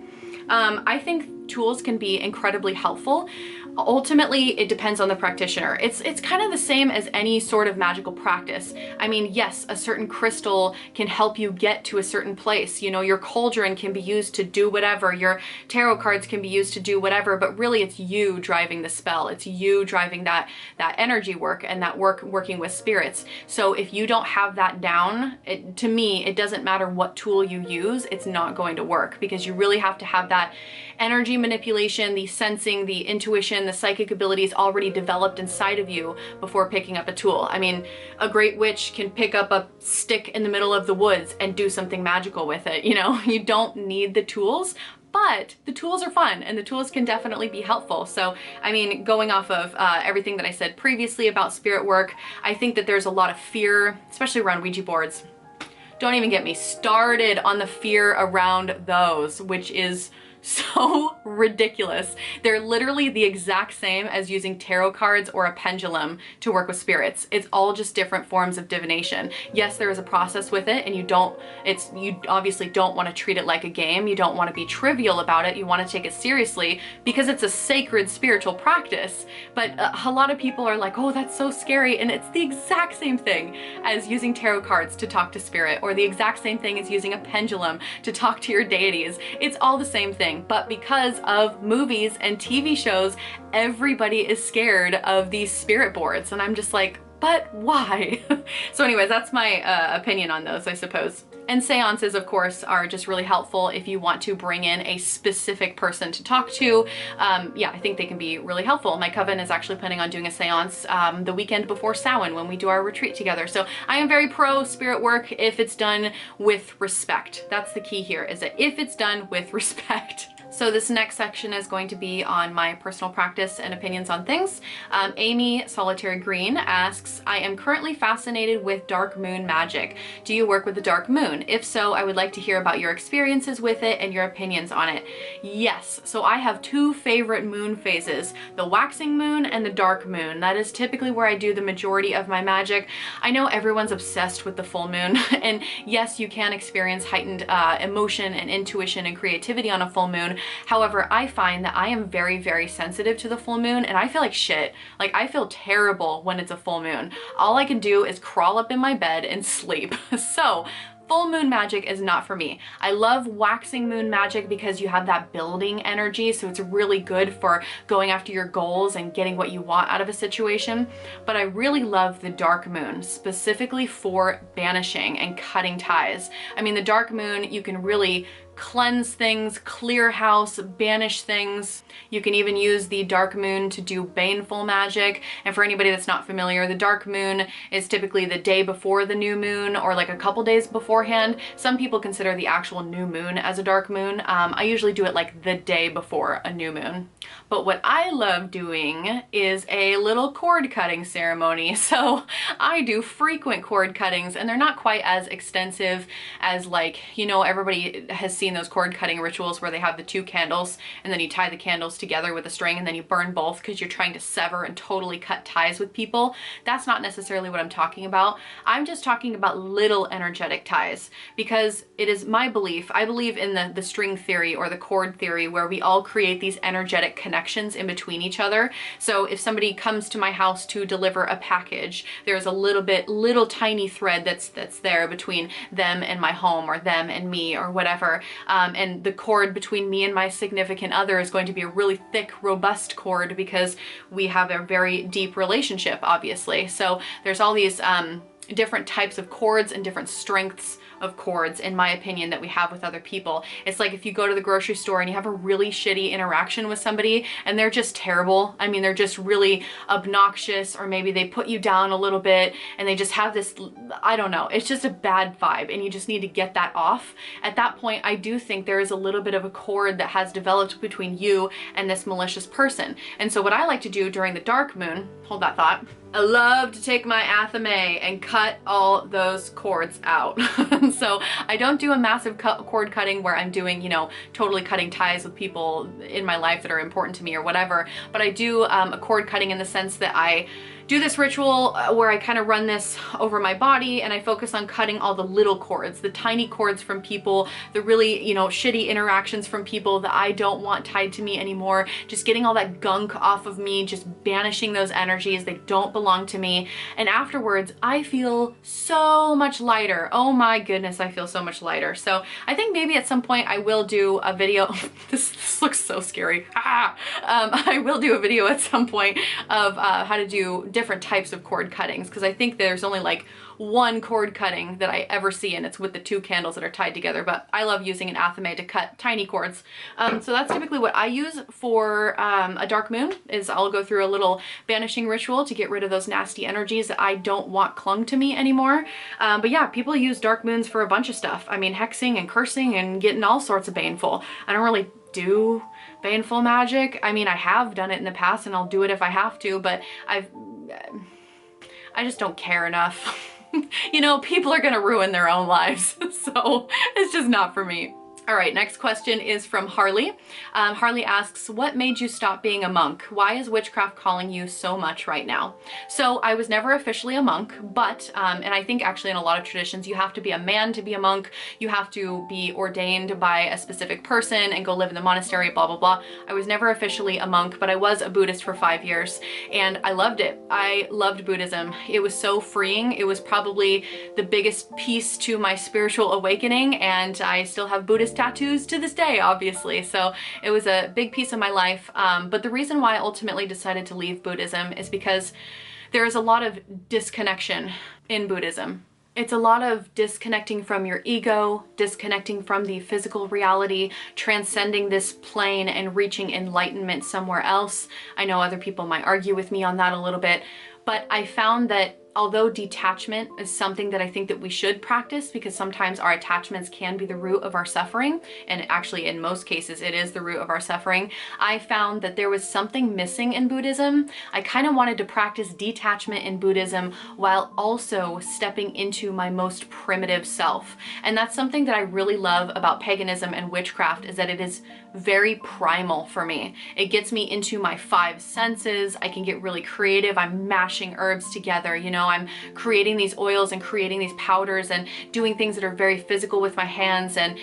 S1: I think tools can be incredibly helpful. Ultimately, it depends on the practitioner. It's kind of the same as any sort of magical practice. I mean, yes, a certain crystal can help you get to a certain place. Your cauldron can be used to do whatever. Your tarot cards can be used to do whatever, but really it's you driving the spell. It's you driving that energy work and that working with spirits. So if you don't have that down, to me, it doesn't matter what tool you use, it's not going to work, because you really have to have that energy manipulation, the sensing, the intuition, the psychic abilities already developed inside of you before picking up a tool. I mean, a great witch can pick up a stick in the middle of the woods and do something magical with it. You don't need the tools, but the tools are fun and the tools can definitely be helpful. So, I mean, going off of everything that I said previously about spirit work, I think that there's a lot of fear, especially around Ouija boards. Don't even get me started on the fear around those, which is so ridiculous. They're literally the exact same as using tarot cards or a pendulum to work with spirits. It's all just different forms of divination. Yes, there is a process with it, and you obviously don't want to treat it like a game. You don't want to be trivial about it. You want to take it seriously because it's a sacred spiritual practice. But a lot of people are like, oh, that's so scary. And it's the exact same thing as using tarot cards to talk to spirit, or the exact same thing as using a pendulum to talk to your deities. It's all the same thing. But because of movies and TV shows, everybody is scared of these spirit boards. And I'm just like, but why? So anyways, that's my opinion on those, I suppose. And seances, of course, are just really helpful if you want to bring in a specific person to talk to. Yeah, I think they can be really helpful. My coven is actually planning on doing a seance the weekend before Samhain when we do our retreat together. So I am very pro spirit work if it's done with respect. That's the key here, is that if it's done with respect. So this next section is going to be on my personal practice and opinions on things. Amy Solitary Green asks, I am currently fascinated with dark moon magic. Do you work with the dark moon? If so, I would like to hear about your experiences with it and your opinions on it. Yes, so I have two favorite moon phases, the waxing moon and the dark moon. That is typically where I do the majority of my magic. I know everyone's obsessed with the full moon, and yes, you can experience heightened emotion and intuition and creativity on a full moon. However, I find that I am very, very sensitive to the full moon, and I feel like shit. Like, I feel terrible when it's a full moon. All I can do is crawl up in my bed and sleep. So full moon magic is not for me. I love waxing moon magic because you have that building energy, so it's really good for going after your goals and getting what you want out of a situation. But I really love the dark moon, specifically for banishing and cutting ties. I mean, the dark moon, you can really cleanse things, clear house, banish things. You can even use the dark moon to do baneful magic. And for anybody that's not familiar, the dark moon is typically the day before the new moon, or like a couple days beforehand. Some people consider the actual new moon as a dark moon. I usually do it like the day before a new moon. But what I love doing is a little cord cutting ceremony. So I do frequent cord cuttings, and they're not quite as extensive as, like, everybody has seen those cord cutting rituals where they have the two candles and then you tie the candles together with a string and then you burn both because you're trying to sever and totally cut ties with people. That's not necessarily what I'm talking about. I'm just talking about little energetic ties, because it is my belief, I believe in the string theory or the cord theory, where we all create these energetic connections in between each other. So if somebody comes to my house to deliver a package, there's a little tiny thread that's there between them and my home, or them and me, or whatever. And the cord between me and my significant other is going to be a really thick, robust cord because we have a very deep relationship, obviously. So there's all these different types of cords and different strengths of cords, in my opinion, that we have with other people. It's like if you go to the grocery store and you have a really shitty interaction with somebody and they're just terrible. I mean, they're just really obnoxious, or maybe they put you down a little bit and they just have this, I don't know, it's just a bad vibe and you just need to get that off. At that point, I do think there is a little bit of a cord that has developed between you and this malicious person. And so what I like to do during the dark moon, hold that thought, I love to take my athame and cut all those cords out. So I don't do a massive cord cutting where I'm doing, you know, totally cutting ties with people in my life that are important to me or whatever, but I do a cord cutting in the sense that I do this ritual where I kind of run this over my body and I focus on cutting all the little cords, the tiny cords from people, the really, you know, shitty interactions from people that I don't want tied to me anymore, just getting all that gunk off of me, just banishing those energies. They don't belong to me. And afterwards, I feel so much lighter. Oh my goodness, I feel so much lighter. So I think maybe at some point I will do a video. This looks so scary. I will do a video at some point of how to do different types of cord cuttings, because I think there's only like one cord cutting that I ever see, and it's with the two candles that are tied together, but I love using an athame to cut tiny cords. So that's typically what I use for a dark moon, is I'll go through a little banishing ritual to get rid of those nasty energies that I don't want clung to me anymore. But yeah, people use dark moons for a bunch of stuff. I mean, hexing and cursing and getting all sorts of baneful. I don't really do baneful magic. I mean, I have done it in the past and I'll do it if I have to, but I just don't care enough. You know, people are gonna ruin their own lives, so it's just not for me. All right, next question is from Harley. Harley asks, what made you stop being a monk? Why is witchcraft calling you so much right now? So I was never officially a monk, but, and I think actually in a lot of traditions, you have to be a man to be a monk. You have to be ordained by a specific person and go live in the monastery, blah, blah, blah. I was never officially a monk, but I was a Buddhist for 5 years and I loved it. I loved Buddhism. It was so freeing. It was probably the biggest piece to my spiritual awakening, and I still have Buddhist tattoos to this day, obviously. So it was a big piece of my life. But the reason why I ultimately decided to leave Buddhism is because there is a lot of disconnection in Buddhism. It's a lot of disconnecting from your ego, disconnecting from the physical reality, transcending this plane and reaching enlightenment somewhere else. I know other people might argue with me on that a little bit, but I found that although detachment is something that I think that we should practice, because sometimes our attachments can be the root of our suffering, and actually in most cases it is the root of our suffering, I found that there was something missing in Buddhism. I kind of wanted to practice detachment in Buddhism while also stepping into my most primitive self. And that's something that I really love about paganism and witchcraft, is that it is very primal for me. It gets me into my 5 senses. I can get really creative. I'm mashing herbs together, you know, I'm creating these oils and creating these powders and doing things that are very physical with my hands, and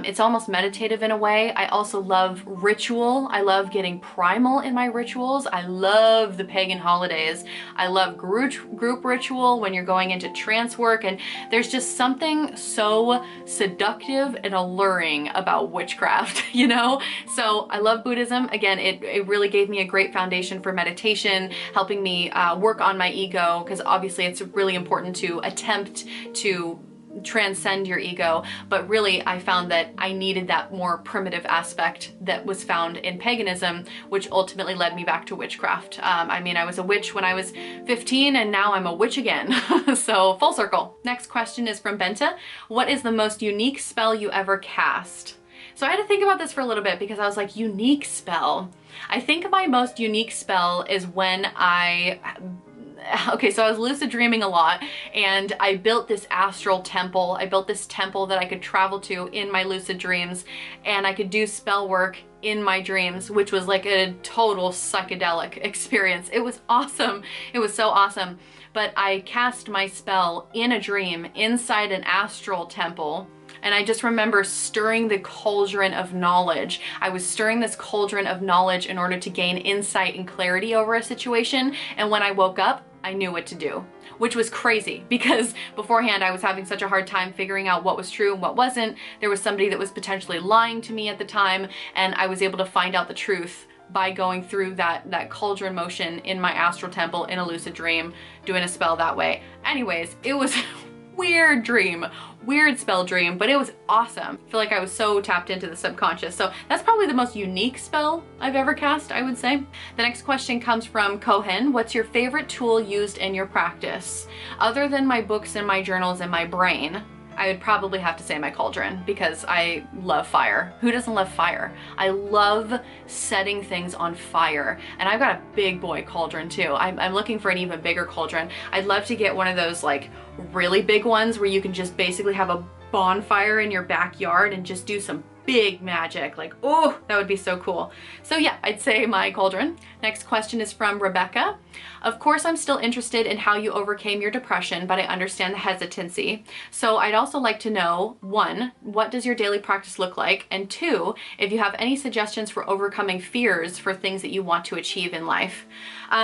S1: it's almost meditative in a way. I also love ritual. I love getting primal in my rituals. I love the pagan holidays. I love group ritual when you're going into trance work, and there's just something so seductive and alluring about witchcraft, you know? So I love Buddhism. Again, it really gave me a great foundation for meditation, helping me work on my ego, because obviously it's really important to attempt to transcend your ego, but really I found that I needed that more primitive aspect that was found in paganism, which ultimately led me back to witchcraft. I mean, I was a witch when I was 15 and now I'm a witch again. So full circle. Next question is from Benta. What is the most unique spell you ever cast? So I had to think about this for a little bit, because I was like, unique spell. I think my most unique spell is when okay, so I was lucid dreaming a lot, and I built this astral temple. I built this temple that I could travel to in my lucid dreams, and I could do spell work in my dreams, which was like a total psychedelic experience. It was awesome. It was so awesome. But I cast my spell in a dream inside an astral temple. And I just remember stirring the cauldron of knowledge. I was stirring this cauldron of knowledge in order to gain insight and clarity over a situation. And when I woke up, I knew what to do, which was crazy because beforehand I was having such a hard time figuring out what was true and what wasn't. There was somebody that was potentially lying to me at the time, and I was able to find out the truth by going through that cauldron motion in my astral temple in a lucid dream, doing a spell that way. Anyways, it was weird dream, weird spell dream, but it was awesome. I feel like I was so tapped into the subconscious. So that's probably the most unique spell I've ever cast, I would say. The next question comes from Cohen. What's your favorite tool used in your practice? Other than my books and my journals and my brain, I would probably have to say my cauldron because I love fire. Who doesn't love fire? I love setting things on fire. And I've got a big boy cauldron too. I'm looking for an even bigger cauldron. I'd love to get one of those like really big ones where you can just basically have a bonfire in your backyard and just do some big magic. Like, oh, that would be so cool. So yeah, I'd say my cauldron. Next question is from Rebecca. Of course, I'm still interested in how you overcame your depression, but I understand the hesitancy. So I'd also like to know, 1, what does your daily practice look like? And 2, if you have any suggestions for overcoming fears for things that you want to achieve in life.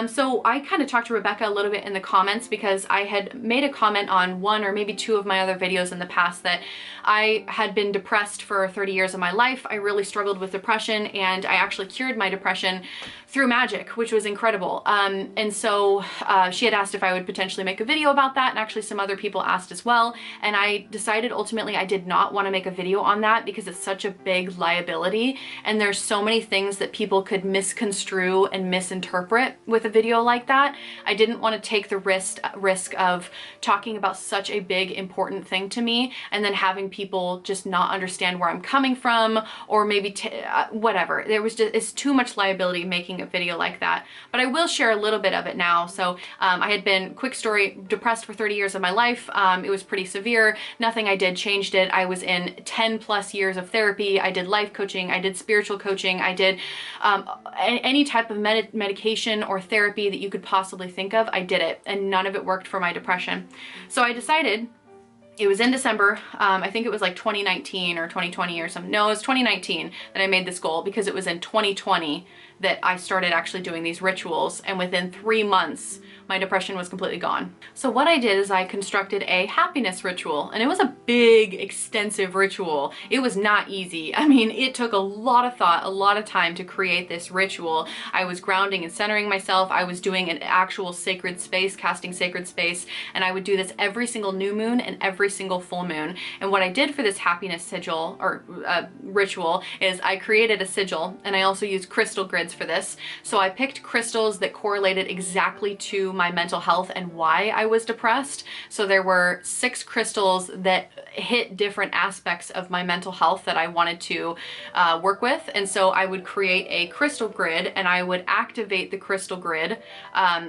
S1: So I kind of talked to Rebecca a little bit in the comments because I had made a comment on 1 or maybe 2 of my other videos in the past that I had been depressed for 30 years of my life. I really struggled with depression, and I actually cured my depression through Magick, which was incredible. And so she had asked if I would potentially make a video about that, and actually some other people asked as well. And I decided ultimately I did not want to make a video on that because it's such a big liability, and there's so many things that people could misconstrue and misinterpret with a video like that. I didn't want to take the risk of talking about such a big important thing to me and then having people just not understand where I'm coming from, or maybe whatever. There was just, it's too much liability making a video like that. But I will share a little bit of it now. So I had been, quick story, depressed for 30 years of my life. It was pretty severe. Nothing I did changed it. I was in 10 plus years of therapy. I did life coaching. I did spiritual coaching. I did any type of medication or therapy that you could possibly think of. I did it, and none of it worked for my depression. So I decided, it was in December, I think it was like 2019 or 2020 or something. No, it was 2019 that I made this goal, because it was in 2020 that I started actually doing these rituals, and within 3 months my depression was completely gone. So what I did is I constructed a happiness ritual, and it was a big, extensive ritual. It was not easy. I mean, it took a lot of thought, a lot of time to create this ritual. I was grounding and centering myself. I was doing an actual sacred space, casting sacred space, and I would do this every single new moon and every single full moon. And what I did for this happiness sigil, or ritual, is I created a sigil, and I also used crystal grids for this. So I picked crystals that correlated exactly to my mental health and why I was depressed. So there were 6 crystals that hit different aspects of my mental health that I wanted to work with. And so I would create a crystal grid, and I would activate the crystal grid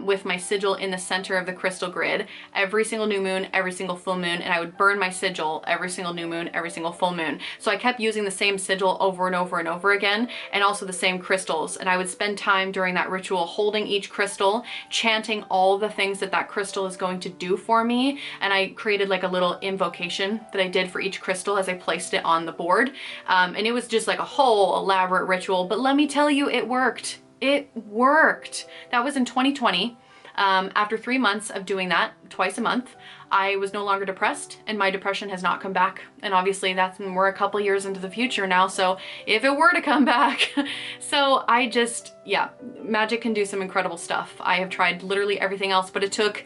S1: with my sigil in the center of the crystal grid every single new moon, every single full moon, and I would burn my sigil every single new moon, every single full moon. So I kept using the same sigil over and over and over again, and also the same crystals. And I would spend time during that ritual holding each crystal, chanting all the things that that crystal is going to do for me. And I created like a little invocation that I did for each crystal as I placed it on the board. And it was just like a whole elaborate ritual, but let me tell you, it worked. It worked. That was in 2020. After 3 months of doing that twice a month, I was no longer depressed, and my depression has not come back. And obviously we're a couple years into the future now, so if it were to come back. So I just, yeah, Magick can do some incredible stuff. I have tried literally everything else, but it took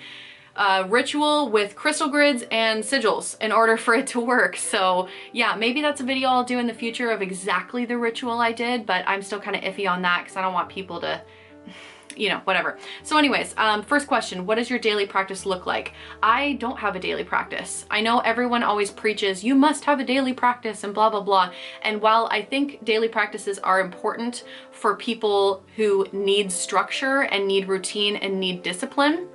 S1: ritual with crystal grids and sigils in order for it to work. So yeah, maybe that's a video I'll do in the future of exactly the ritual I did, but I'm still kind of iffy on that because I don't want people to, you know, whatever. So anyways, first question, what does your daily practice look like? I don't have a daily practice. I know everyone always preaches, you must have a daily practice and blah, blah, blah. And while I think daily practices are important for people who need structure and need routine and need discipline,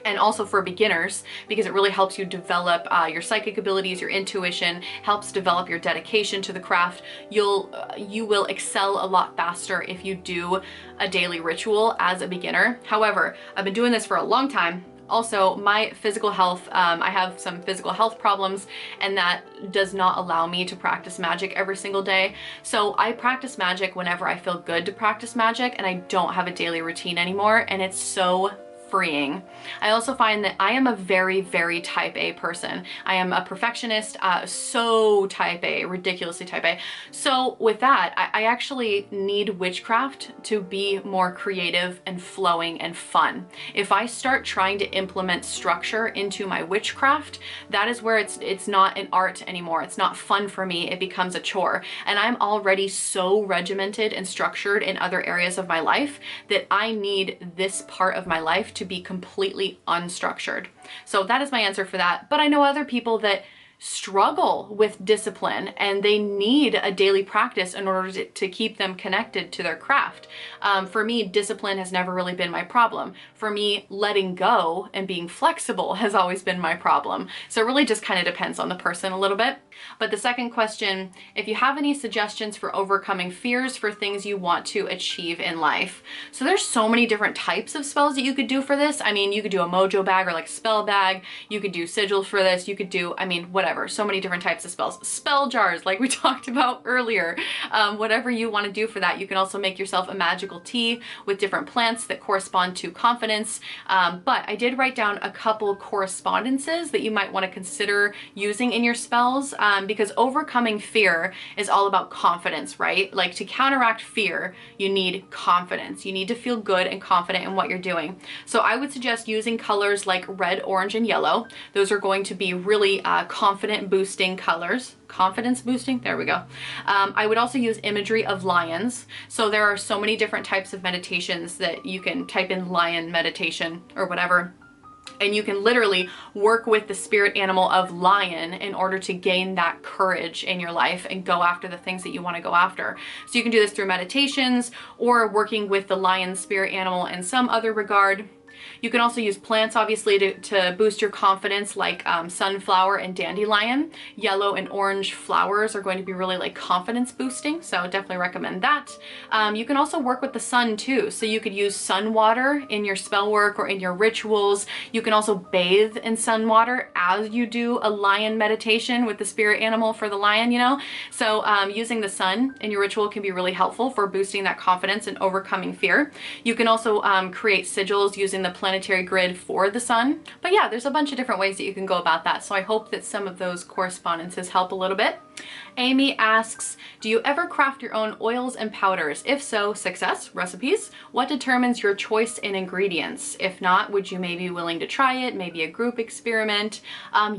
S1: and also for beginners, because it really helps you develop your psychic abilities, your intuition, helps develop your dedication to the craft. You will excel a lot faster if you do a daily ritual as a beginner. However, I've been doing this for a long time. Also, my physical health, I have some physical health problems, and that does not allow me to practice Magick every single day. So I practice Magick whenever I feel good to practice Magick, and I don't have a daily routine anymore, and it's so freeing. I also find that I am a very, very type A person. I am a perfectionist, so type A, ridiculously type A. So with that, I actually need witchcraft to be more creative and flowing and fun. If I start trying to implement structure into my witchcraft, that is where it's not an art anymore. It's not fun for me. It becomes a chore. And I'm already so regimented and structured in other areas of my life that I need this part of my life to be completely unstructured. So that is my answer for that. But I know other people that struggle with discipline and they need a daily practice in order to keep them connected to their craft. For me, discipline has never really been my problem. For me, letting go and being flexible has always been my problem. So it really just kind of depends on the person a little bit. But the second question, if you have any suggestions for overcoming fears for things you want to achieve in life. So there's so many different types of spells that you could do for this. I mean, you could do a mojo bag or like a spell bag. You could do sigils for this. You could do, I mean, whatever. So many different types of spells. Spell jars, like we talked about earlier. Whatever you want to do for that. You can also make yourself a magical tea with different plants that correspond to confidence. But I did write down a couple correspondences that you might want to consider using in your spells. Because overcoming fear is all about confidence, right? Like to counteract fear, you need confidence. You need to feel good and confident in what you're doing. So I would suggest using colors like red, orange, and yellow. Those are going to be really confident boosting colors. Confidence boosting, there we go. I would also use imagery of lions. So there are so many different types of meditations that you can type in lion meditation or whatever. And you can literally work with the spirit animal of lion in order to gain that courage in your life and go after the things that you want to go after. So you can do this through meditations or working with the lion spirit animal in some other regard. You can also use plants, obviously, to boost your confidence, like sunflower and dandelion. Yellow and orange flowers are going to be really like confidence boosting, so definitely recommend that. You can also work with the sun too, so you could use sun water in your spell work or in your rituals. You can also bathe in sun water as you do a lion meditation with the spirit animal for the lion, you know? So using the sun in your ritual can be really helpful for boosting that confidence and overcoming fear. You can also create sigils using the planetary grid for the sun. But yeah, there's a bunch of different ways that you can go about that. So I hope that some of those correspondences help a little bit. Amy asks, do you ever craft your own oils and powders? If so, success, recipes. What determines your choice in ingredients? If not, would you maybe be willing to try it? Maybe a group experiment?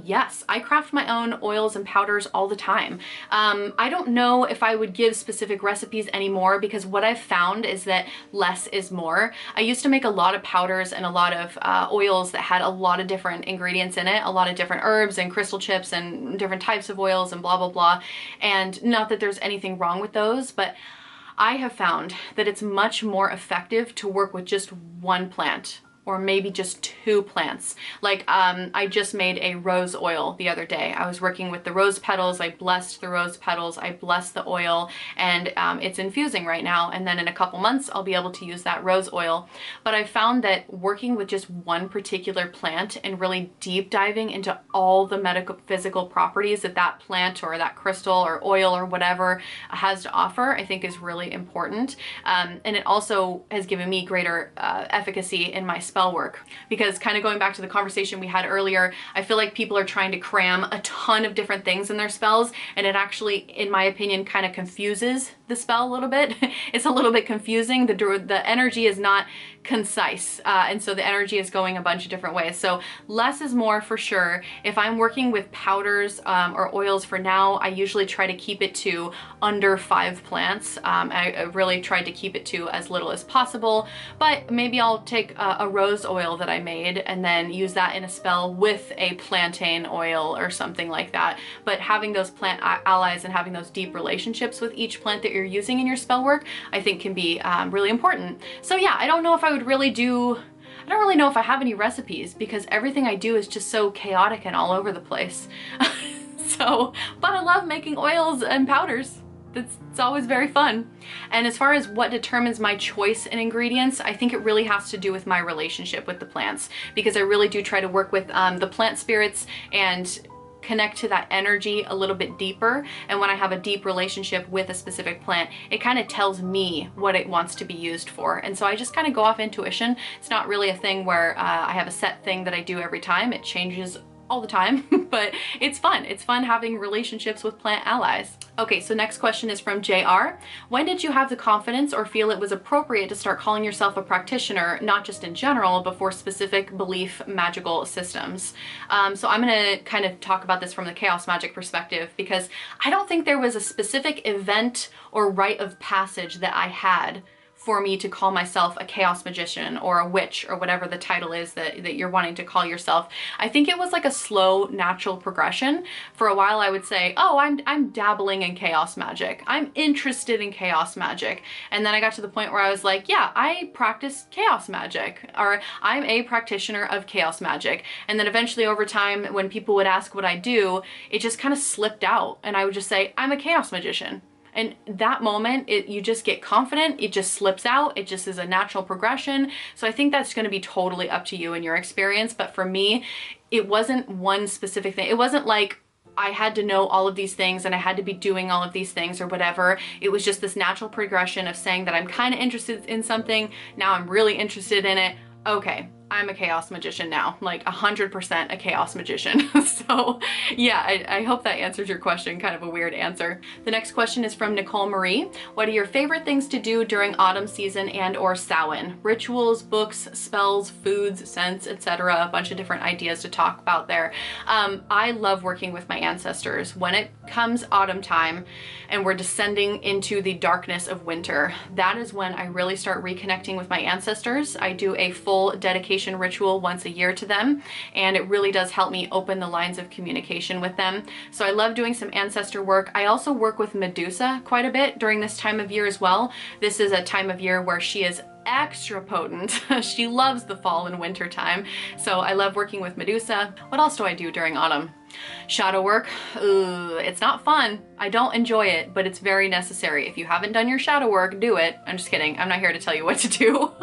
S1: Yes, I craft my own oils and powders all the time. I don't know if I would give specific recipes anymore because what I've found is that less is more. I used to make a lot of powders and a lot of oils that had a lot of different ingredients in it, a lot of different herbs and crystal chips and different types of oils and blah, blah, blah. And not that there's anything wrong with those, but I have found that it's much more effective to work with just one plant or maybe just two plants. Like I just made a rose oil the other day. I was working with the rose petals. I blessed the rose petals. I blessed the oil, and it's infusing right now. And then in a couple months, I'll be able to use that rose oil. But I found that working with just one particular plant and really deep diving into all the medical physical properties that that plant or that crystal or oil or whatever has to offer, I think is really important. And it also has given me greater efficacy in my spell work, because kind of going back to the conversation we had earlier, I feel like people are trying to cram a ton of different things in their spells, and it actually, in my opinion, kind of confuses the spell a little bit. It's a little bit confusing. The energy is not concise, and so the energy is going a bunch of different ways. So less is more for sure. If I'm working with powders or oils for now, I usually try to keep it to under 5 plants. I really tried to keep it to as little as possible, but maybe I'll take a rose oil that I made and then use that in a spell with a plantain oil or something like that. But having those plant allies and having those deep relationships with each plant that you're using in your spell work, I think can be really important. So yeah, I don't know if I would really I don't really know if I have any recipes because everything I do is just so chaotic and all over the place. So, but I love making oils and powders. It's always very fun. And as far as what determines my choice in ingredients, I think it really has to do with my relationship with the plants, because I really do try to work with the plant spirits and connect to that energy a little bit deeper. And when I have a deep relationship with a specific plant, it kind of tells me what it wants to be used for. And so I just kind of go off intuition. It's not really a thing where I have a set thing that I do every time. It changes all the time, but it's fun. It's fun having relationships with plant allies. Okay, so next question is from JR. When did you have the confidence or feel it was appropriate to start calling yourself a practitioner, not just in general, but for specific belief magical systems? So I'm gonna kind of talk about this from the chaos magic perspective, because I don't think there was a specific event or rite of passage that I had for me to call myself a chaos magician or a witch or whatever the title is that you're wanting to call yourself. I think it was like a slow, natural progression. For a while I would say, oh, I'm dabbling in chaos magic. I'm interested in chaos magic. And then I got to the point where I was like, yeah, I practice chaos magic, or I'm a practitioner of chaos magic. And then eventually over time, when people would ask what I do, it just kind of slipped out. And I would just say, I'm a chaos magician. And that moment, you just get confident, it just slips out, it just is a natural progression. So I think that's gonna be totally up to you and your experience. But for me, it wasn't one specific thing. It wasn't like I had to know all of these things and I had to be doing all of these things or whatever. It was just this natural progression of saying that I'm kind of interested in something, now I'm really interested in it. Okay, I'm a chaos magician now, like 100% a chaos magician. So yeah, I hope that answers your question, kind of a weird answer. The next question is from Nicole Marie. What are your favorite things to do during autumn season and or Samhain? Rituals, books, spells, foods, scents, etc. A bunch of different ideas to talk about there. I love working with my ancestors. When it comes autumn time and we're descending into the darkness of winter, that is when I really start reconnecting with my ancestors. I do a full dedication ritual once a year to them, and it really does help me open the lines of communication with them. So I love doing some ancestor work. I also work with Medusa quite a bit during this time of year as well. This is a time of year where she is extra potent. She loves the fall and winter time. So I love working with Medusa. What else do I do during autumn? Shadow work. It's not fun. I don't enjoy it, but it's very necessary. If you haven't done your shadow work, do it. I'm just kidding. I'm not here to tell you what to do.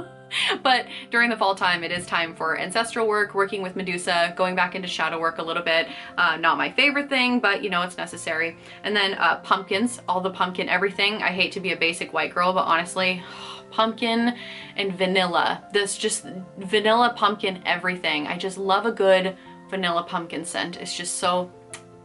S1: But during the fall time, it is time for ancestral work, working with Medusa, going back into shadow work a little bit. Not my favorite thing, but you know, it's necessary. And then pumpkins, all the pumpkin everything. I hate to be a basic white girl, but honestly, pumpkin and vanilla. This just vanilla pumpkin everything. I just love a good vanilla pumpkin scent. It's just so,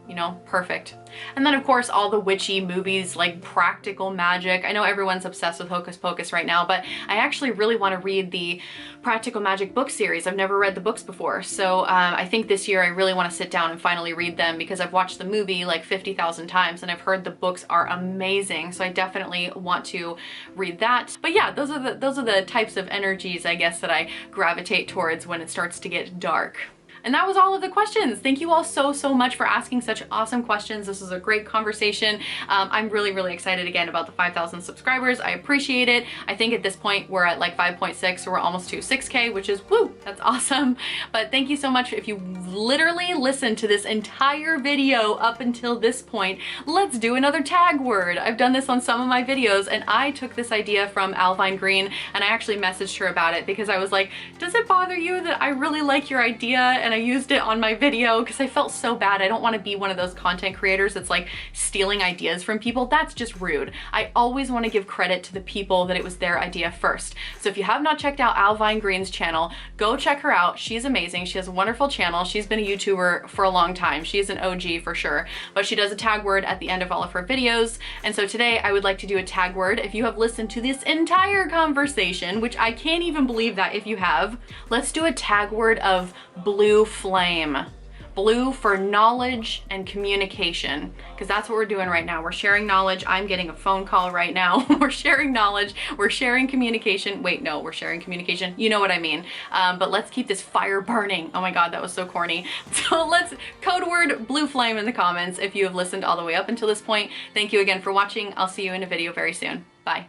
S1: you know, perfect. And then of course all the witchy movies like Practical Magic. I know everyone's obsessed with Hocus Pocus right now, but I actually really want to read the Practical Magic book series. I've never read the books before, so I think this year I really want to sit down and finally read them, because I've watched the movie like 50,000 times and I've heard the books are amazing, so I definitely want to read that. But yeah, those are the types of energies, I guess, that I gravitate towards when it starts to get dark. And that was all of the questions. Thank you all so much for asking such awesome questions. This was a great conversation. I'm really excited again about the 5,000 subscribers. I appreciate it. I think at this point we're at like 5.6, so we're almost to 6K, which is woo, that's awesome. But thank you so much. If you literally listened to this entire video up until this point, let's do another tag word. I've done this on some of my videos, and I took this idea from Alvine Green, and I actually messaged her about it because I was like, does it bother you that I really like your idea? And I used it on my video because I felt so bad. I don't want to be one of those content creators that's like stealing ideas from people. That's just rude. I always want to give credit to the people that it was their idea first. So if you have not checked out Alvine Green's channel, go check her out. She's amazing. She has a wonderful channel. She's been a YouTuber for a long time. She's an OG for sure, but she does a tag word at the end of all of her videos. And so today I would like to do a tag word. If you have listened to this entire conversation, which I can't even believe that if you have, let's do a tag word of blue flame. Blue for knowledge and communication, because that's what we're doing right now. We're sharing knowledge. I'm getting a phone call right now. We're sharing knowledge. We're sharing communication. Wait, no, we're sharing communication. You know what I mean. But let's keep this fire burning. Oh my God, that was so corny. So let's code word blue flame in the comments if you have listened all the way up until this point. Thank you again for watching. I'll see you in a video very soon. Bye.